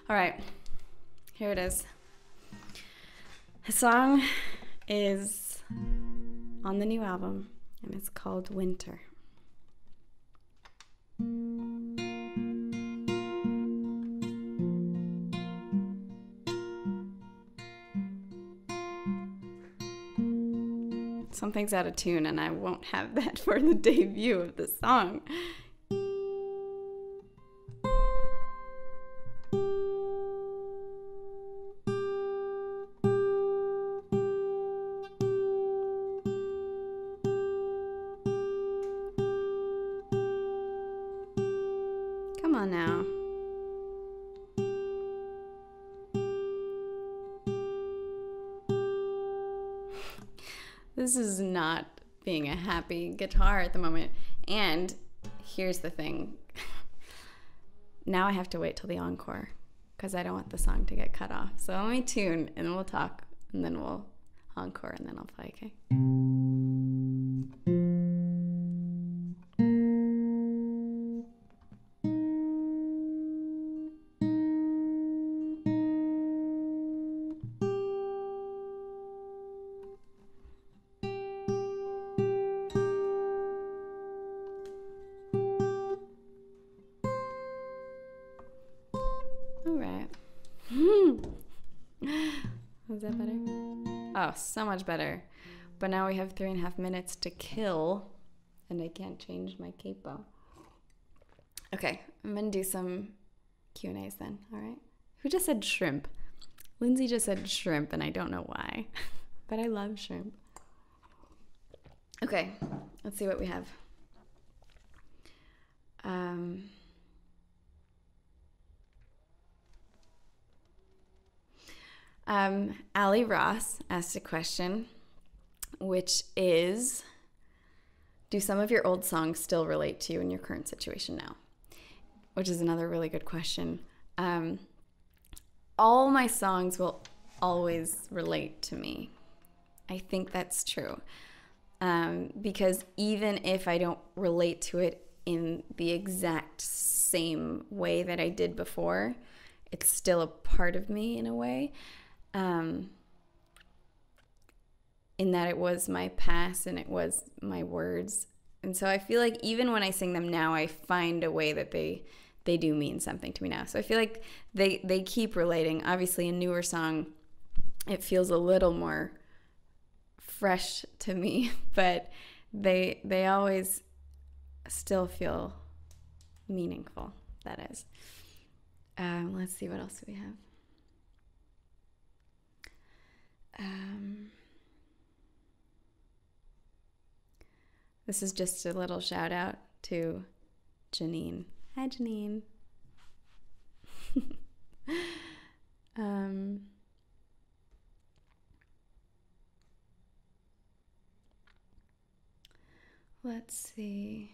All right, here it is. The song is on the new album, and it's called Winter. Something's out of tune, and I won't have that for the debut of the song. Come on now. This is not being a happy guitar at the moment. And here's the thing. Now I have to wait till the encore because I don't want the song to get cut off. So let me tune and then we'll talk and then we'll encore and then I'll play, okay? All right. Was that better? Oh, so much better. But now we have 3.5 minutes to kill, and I can't change my capo. Okay, I'm gonna do some Q&As then, all right? Who just said shrimp? Lindsay just said shrimp, and I don't know why, but I love shrimp. Okay, let's see what we have. Allie Ross asked a question, which is, do some of your old songs still relate to you in your current situation now? Which is another really good question. All my songs will always relate to me. I think that's true. Because even if I don't relate to it in the exact same way that I did before, it's still a part of me in a way. In that it was my past and it was my words. And so I feel like even when I sing them now, I find a way that they do mean something to me now. So I feel like they keep relating. Obviously, a newer song, it feels a little more fresh to me, but they always still feel meaningful, that is. Let's see, what else do we have? This is just a little shout out to Janine. Hi, Janine. Let's see.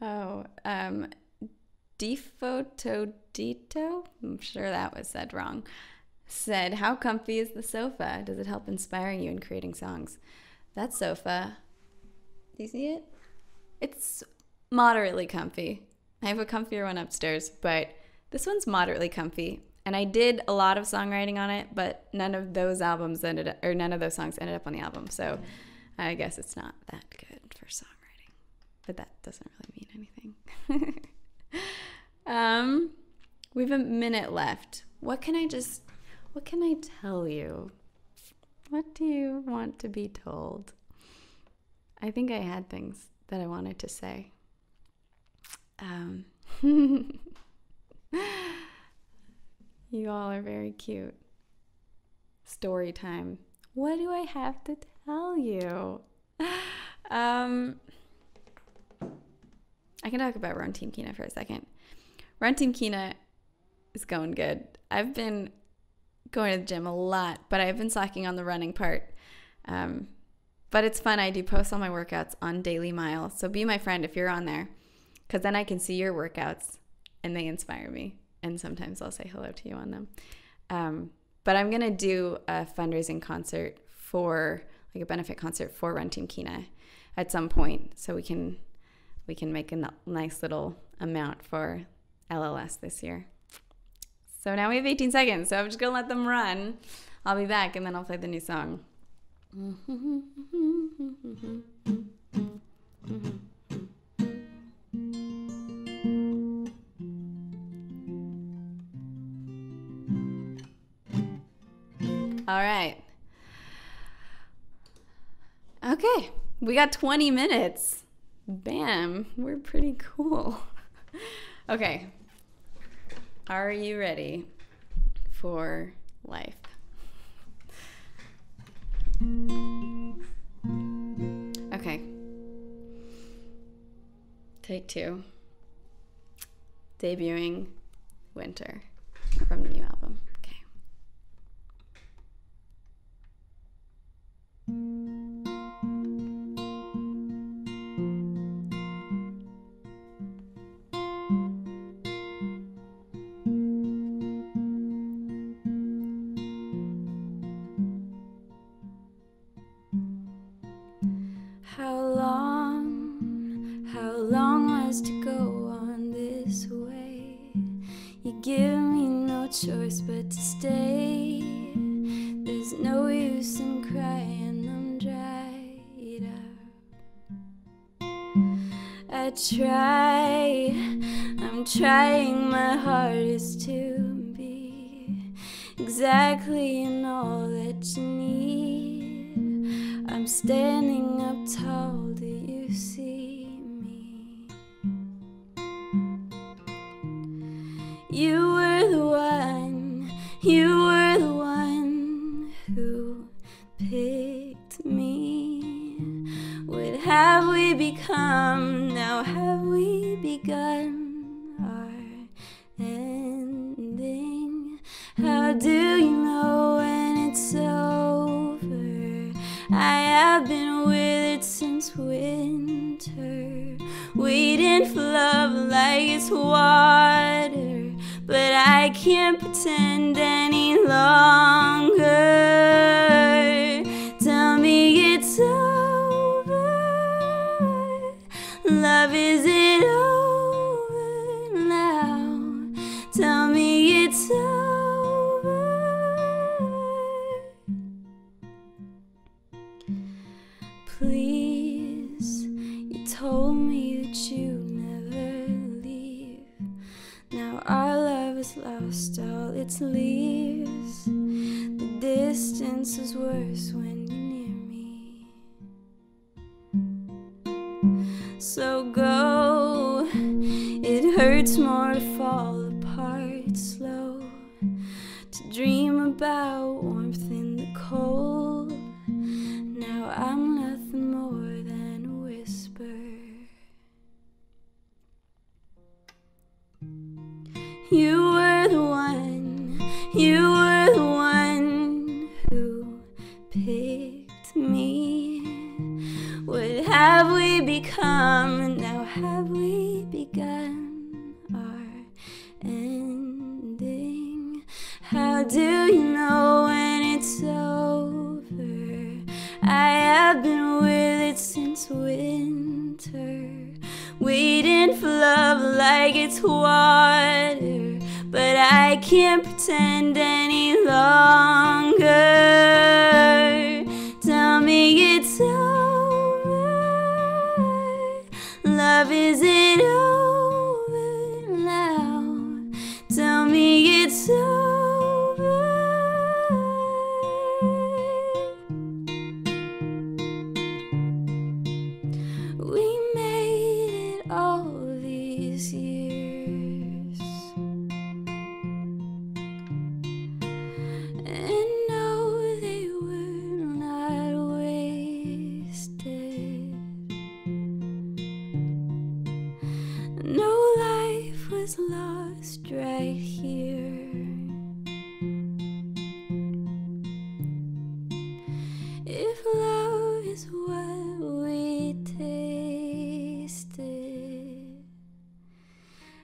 Oh, Defotodito, I'm sure that was said wrong, said, how comfy is the sofa? Does it help inspiring you in creating songs? That sofa, do you see it? It's moderately comfy. I have a comfier one upstairs, but this one's moderately comfy. And I did a lot of songwriting on it, but none of those songs ended up on the album. So I guess it's not that good for songwriting, but that doesn't really mean anything. We have a minute left. What can I tell you? What do you want to be told? I think I had things that I wanted to say. You all are very cute. Story time. What do I have to tell you? I can talk about Run Team Kina for a second. Run Team Kina is going good. I've been going to the gym a lot, but I've been slacking on the running part. But it's fun. I do post all my workouts on Daily Mile. So be my friend if you're on there, because then I can see your workouts and they inspire me. And sometimes I'll say hello to you on them. But I'm going to do a fundraising concert like a benefit concert for Run Team Kina at some point. So we can make a nice little amount for LLS this year. So now we have 18 seconds. So I'm just going to let them run. I'll be back and then I'll play the new song. All right. Okay, we got 20 minutes. Bam, we're pretty cool. Okay, are you ready for life? Okay. Take 2. Debuting Winter from the new album. Okay. How long was to go on this way? You give me no choice but to stay. There's no use in crying, I'm dried up. I'm trying my hardest to be exactly in all that you need. I'm standing up tall, do you see me? You were the one who picked me. What have we become? Now have we begun our ending? How do you know when it's over? I have been with it since winter, waiting for love like it's water, but I can't pretend any longer. Tell me it's over. Love, is it over now? Tell me it's over. Please, you told me that you'd never leave. Now our love has lost all its leaves. The distance is worse when you're near me. So go, it hurts more to fall apart slow, to dream about warmth in the cold. Now I'm nothing more than a whisper. You were the one who picked me. What have we become? Now have we begun our ending? How do you know when it's over? I have been with it since winter, waiting for love like it's water, but I can't pretend any longer. Tell me it's over. Love, is it over now? Tell me it's over. We made it all these years, and no, they were not wasted. No life was lost right here. If love is what we tasted,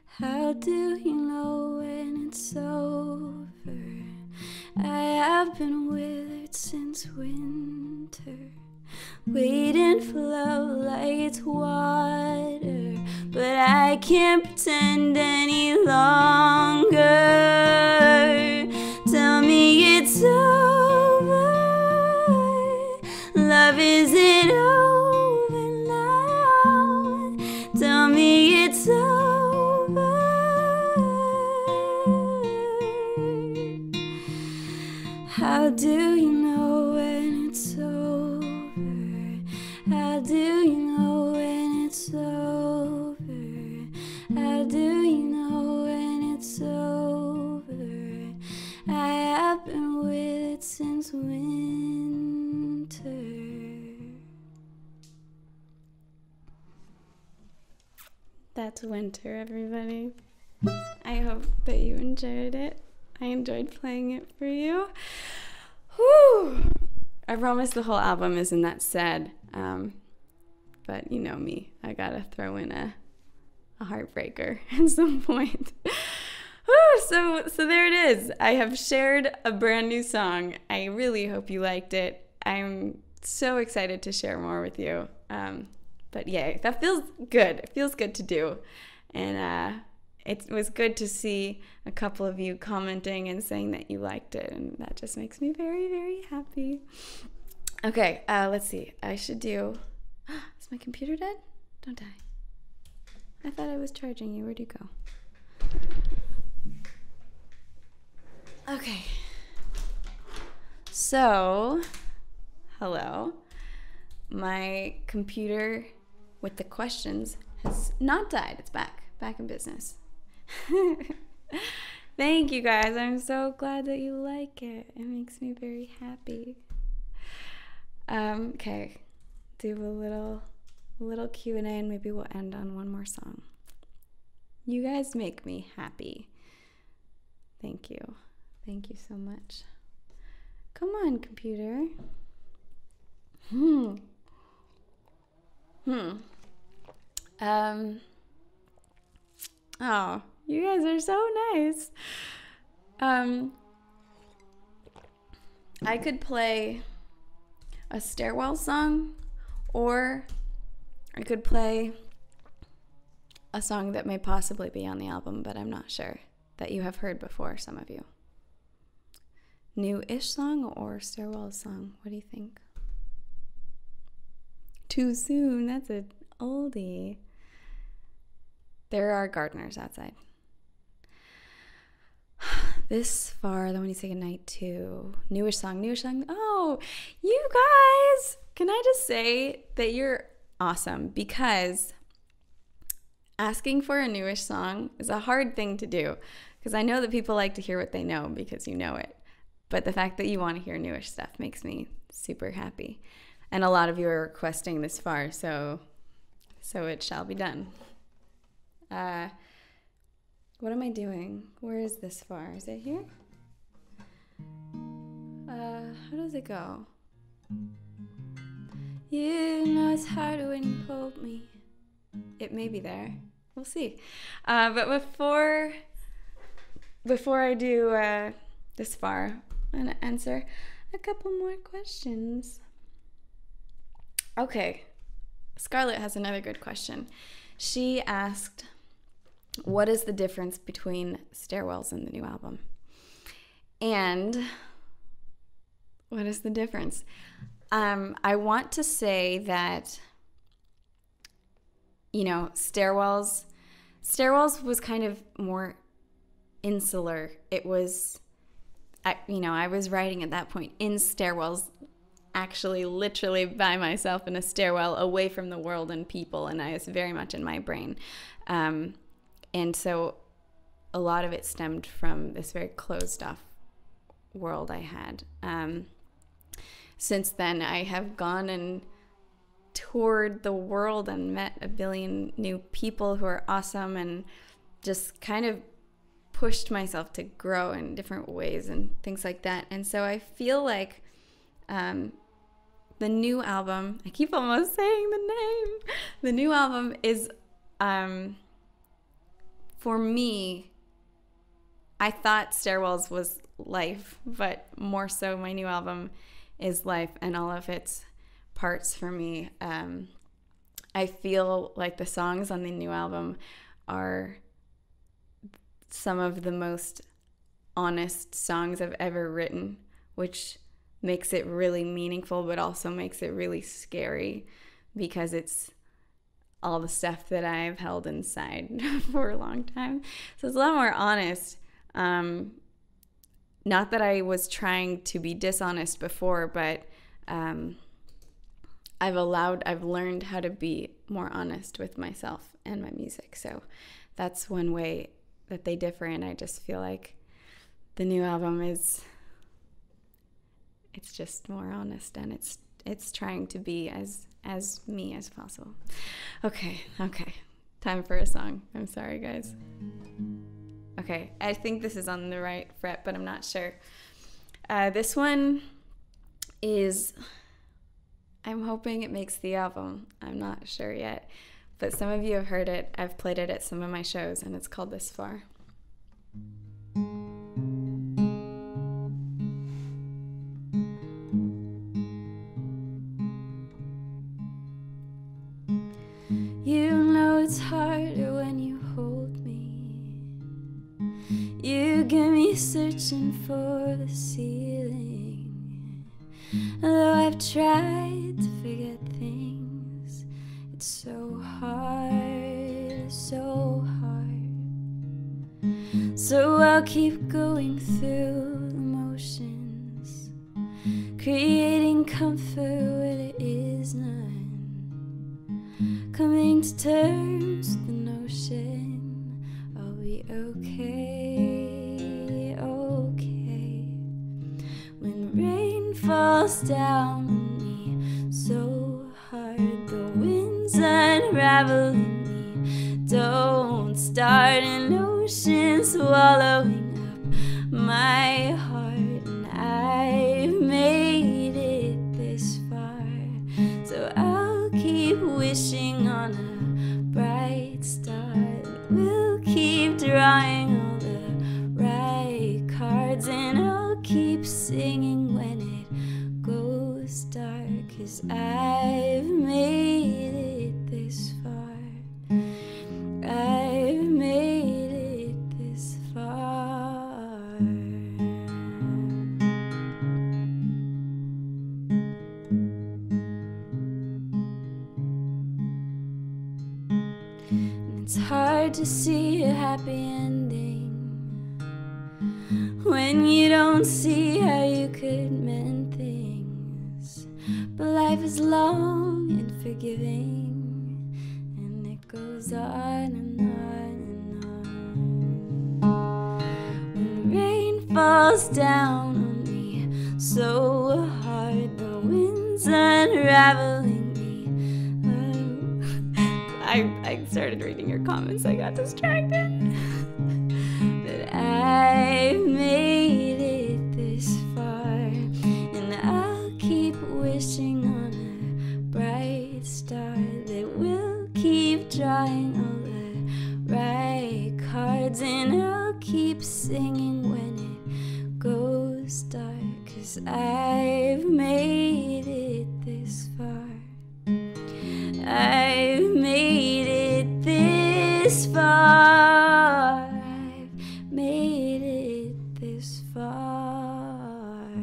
how do you know when it's over? I have been with it since winter, waiting for love like it's water, but I can't pretend any longer. Tell me it's over. Love, is it over now? Tell me it's over. How do you know when it's over? How do you know when it's over? How do you know when it's over? I have been with it since winter. That's Winter, everybody. I hope that you enjoyed it. I enjoyed playing it for you. Whew. I promise the whole album isn't that sad, but you know me, I gotta throw in a heartbreaker at some point. Whew, so there it is. I have shared a brand new song. I really hope you liked it. I'm so excited to share more with you. But yay, that feels good. It feels good to do. And it was good to see a couple of you commenting and saying that you liked it, and that just makes me very, very happy. Okay, let's see. I should do... Is my computer dead? Don't die. I thought I was charging you. Where'd you go? Okay. So, hello. My computer with the questions has not died. It's back in business. Thank you guys. I'm so glad that you like it. It makes me very happy. Okay. Do a little Q&A and maybe we'll end on one more song. You guys make me happy. Thank you. Thank you so much. Come on, computer. Oh, you guys are so nice. I could play a Stairwell song, or I could play a song that may possibly be on the album, but I'm not sure, that you have heard before, some of you. New-ish song or Stairwell song? What do you think? Too soon. That's an oldie. There are gardeners outside. This far, then when you say goodnight to newish song. Oh, you guys! Can I just say that you're awesome, because asking for a newish song is a hard thing to do, because I know that people like to hear what they know because you know it. But the fact that you want to hear newish stuff makes me super happy. And a lot of you are requesting this far, so it shall be done. What am I doing? Where is this far? Is it here? How does it go? You know it's harder when you hold me. It may be there. We'll see. But before I do this far, I'm gonna answer a couple more questions. Okay, Scarlett has another good question. She asked, what is the difference between Stairwells and the new album? And what is the difference? I want to say that, you know, Stairwells was kind of more insular. It was, I was writing at that point in stairwells, actually literally by myself in a stairwell away from the world and people, and I was very much in my brain. And so a lot of it stemmed from this very closed off world I had. Since then, I have gone and toured the world and met a billion new people who are awesome, and just kind of pushed myself to grow in different ways and things like that. And so I feel like the new album, I keep almost saying the name, the new album is, for me, I thought Stairwells was life, but more so my new album is life and all of its parts for me. I feel like the songs on the new album are some of the most honest songs I've ever written, which makes it really meaningful, but also makes it really scary, because it's all the stuff that I've held inside for a long time. So it's a lot more honest. Not that I was trying to be dishonest before, but I've learned how to be more honest with myself and my music. So that's one way that they differ, and I just feel like the new album it's just more honest, and it's trying to be as me as possible. Okay, time for a song. I'm sorry, guys. Okay, I think this is on the right fret, but I'm not sure. This one is, I'm hoping it makes the album. I'm not sure yet, but some of you have heard it. I've played it at some of my shows, and it's called This Far. You know it's harder when you hold me. You get me searching for the ceiling. Though I've tried to forget things, it's so hard, so So I'll keep going through the motions, creating comfort where there is none, coming to terms with the notion I'll be okay, okay. When rain falls down on me so hard, the wind's unraveling me. Don't start an ocean swallowing up my heart. And I've made it this far, so I'll keep wishing on a bright star that will keep drawing all the right cards. And I'll keep singing when it goes dark, 'cause I've made it this far. I've made it this far. And it's hard to see a happy ending when you don't see how you could mend things. But life is long and forgiving, and it goes on and on and on. When rain falls down on me so hard, the wind's unraveling me. I started reading your comments, I got distracted. But I've made it this far, and I'll keep wishing on a bright star that will keep drawing all the right cards. And I'll keep singing when it goes dark, 'cause I've made it this far. I've made it this far. I've made it this far.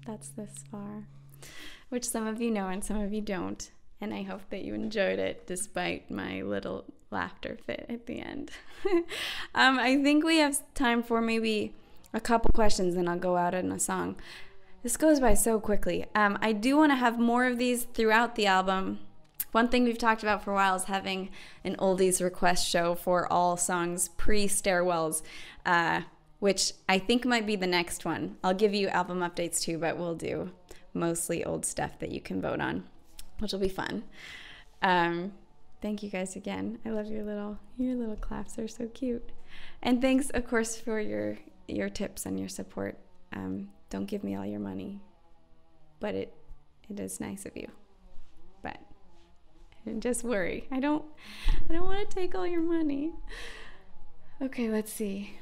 That's this far, which some of you know and some of you don't. And I hope that you enjoyed it despite my little laughter fit at the end. I think we have time for maybe a couple questions, and I'll go out in a song. This goes by so quickly. I do want to have more of these throughout the album. One thing we've talked about for a while is having an oldies request show for all songs pre-Stairwells, which I think might be the next one. I'll give you album updates too, but we'll do mostly old stuff that you can vote on, which will be fun. Thank you guys again. I love your little claps. They're so cute. And thanks, of course, for your tips and your support. Don't give me all your money, but it is nice of you. But just worry. I don't want to take all your money. Okay, let's see.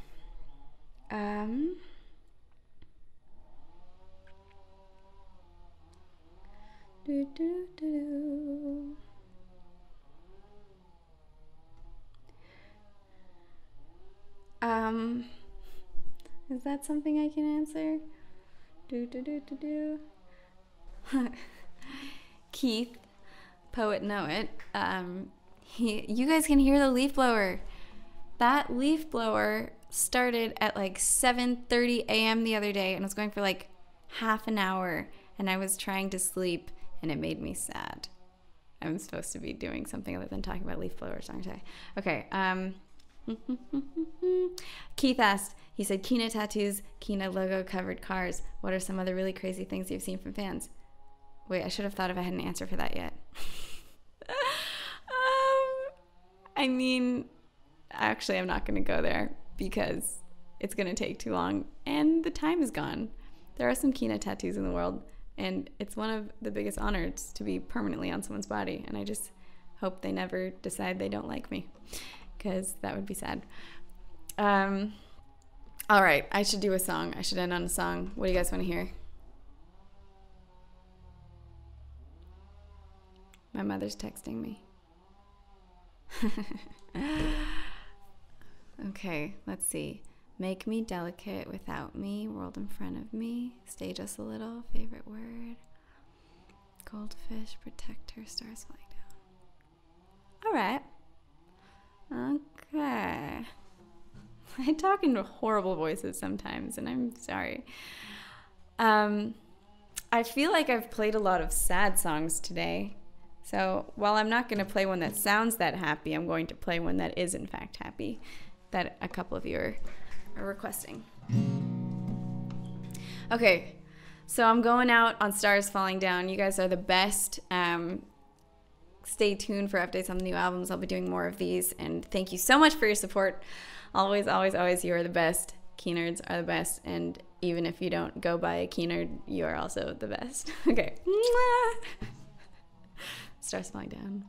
Is that something I can answer? Keith, Poet Know It. You guys can hear the leaf blower. That leaf blower started at like 7:30 a.m. the other day and was going for like half an hour, and I was trying to sleep and it made me sad. I'm supposed to be doing something other than talking about leaf blowers, aren't I? Okay. Keith asked, he said, Kina tattoos, Kina logo covered cars. What are some other really crazy things you've seen from fans? Wait, I should have thought if I had an answer for that yet. I mean, actually, I'm not going to go there because it's going to take too long and the time is gone. There are some Kina tattoos in the world, and it's one of the biggest honors to be permanently on someone's body, and I just hope they never decide they don't like me, because that would be sad. All right, I should do a song. I should end on a song. What do you guys want to hear? My mother's texting me. Okay, let's see. Make me delicate without me, world in front of me. Stay just a little, favorite word. Goldfish, protect her, stars flying down. All right. Okay. I talk in horrible voices sometimes, and I'm sorry. I feel like I've played a lot of sad songs today. So while I'm not going to play one that sounds that happy, I'm going to play one that is in fact happy, that a couple of you are requesting. Okay, so I'm going out on Stars Falling Down. You guys are the best. Stay tuned for updates on the new albums. I'll be doing more of these, and thank you so much for your support. Always, always, always, you are the best. Keenards are the best, and even if you don't go by a Keenard, you are also the best. Okay. Stars Falling Down.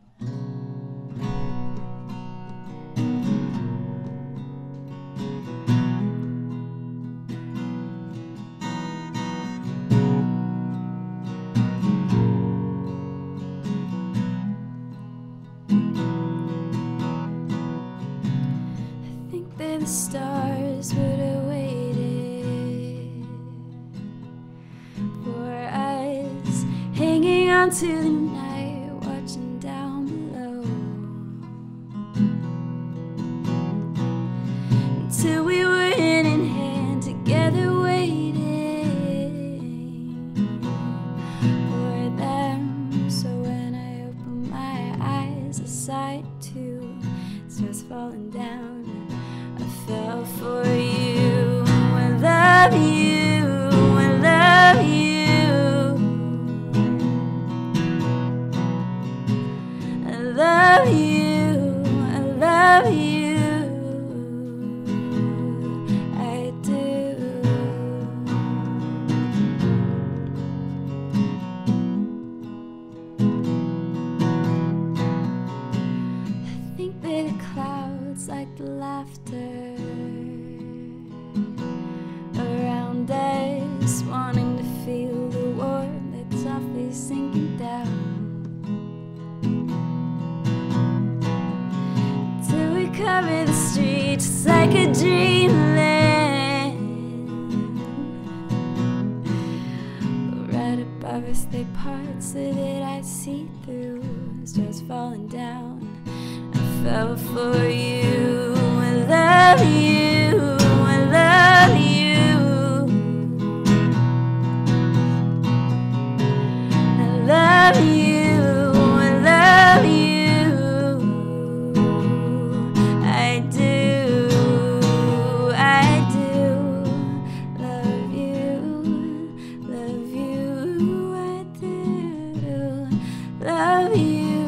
I think that the stars would have waited for us, hanging on to the night, watching down below, until we were hand in hand together, waiting for them. So when I open my eyes, I saw it too. Stars falling down. I fell for you. I love you. I love you. I love you. I love you. I do. I think that the clouds like the laughter around us, wanting to feel the warmth that's softly sinking down, till we cover the streets like a dreamland. But right above us they part so that I see through. Stars falling down. I fell for you. I love you. I love you. I love you. I love you. I do. I do. Love you. Love you. I do. Love you.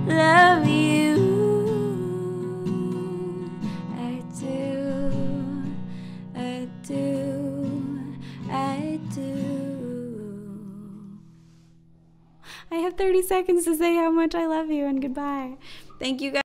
Love you. I do. I do. I do. I have 30 seconds to say how much I love you and goodbye. Thank you guys.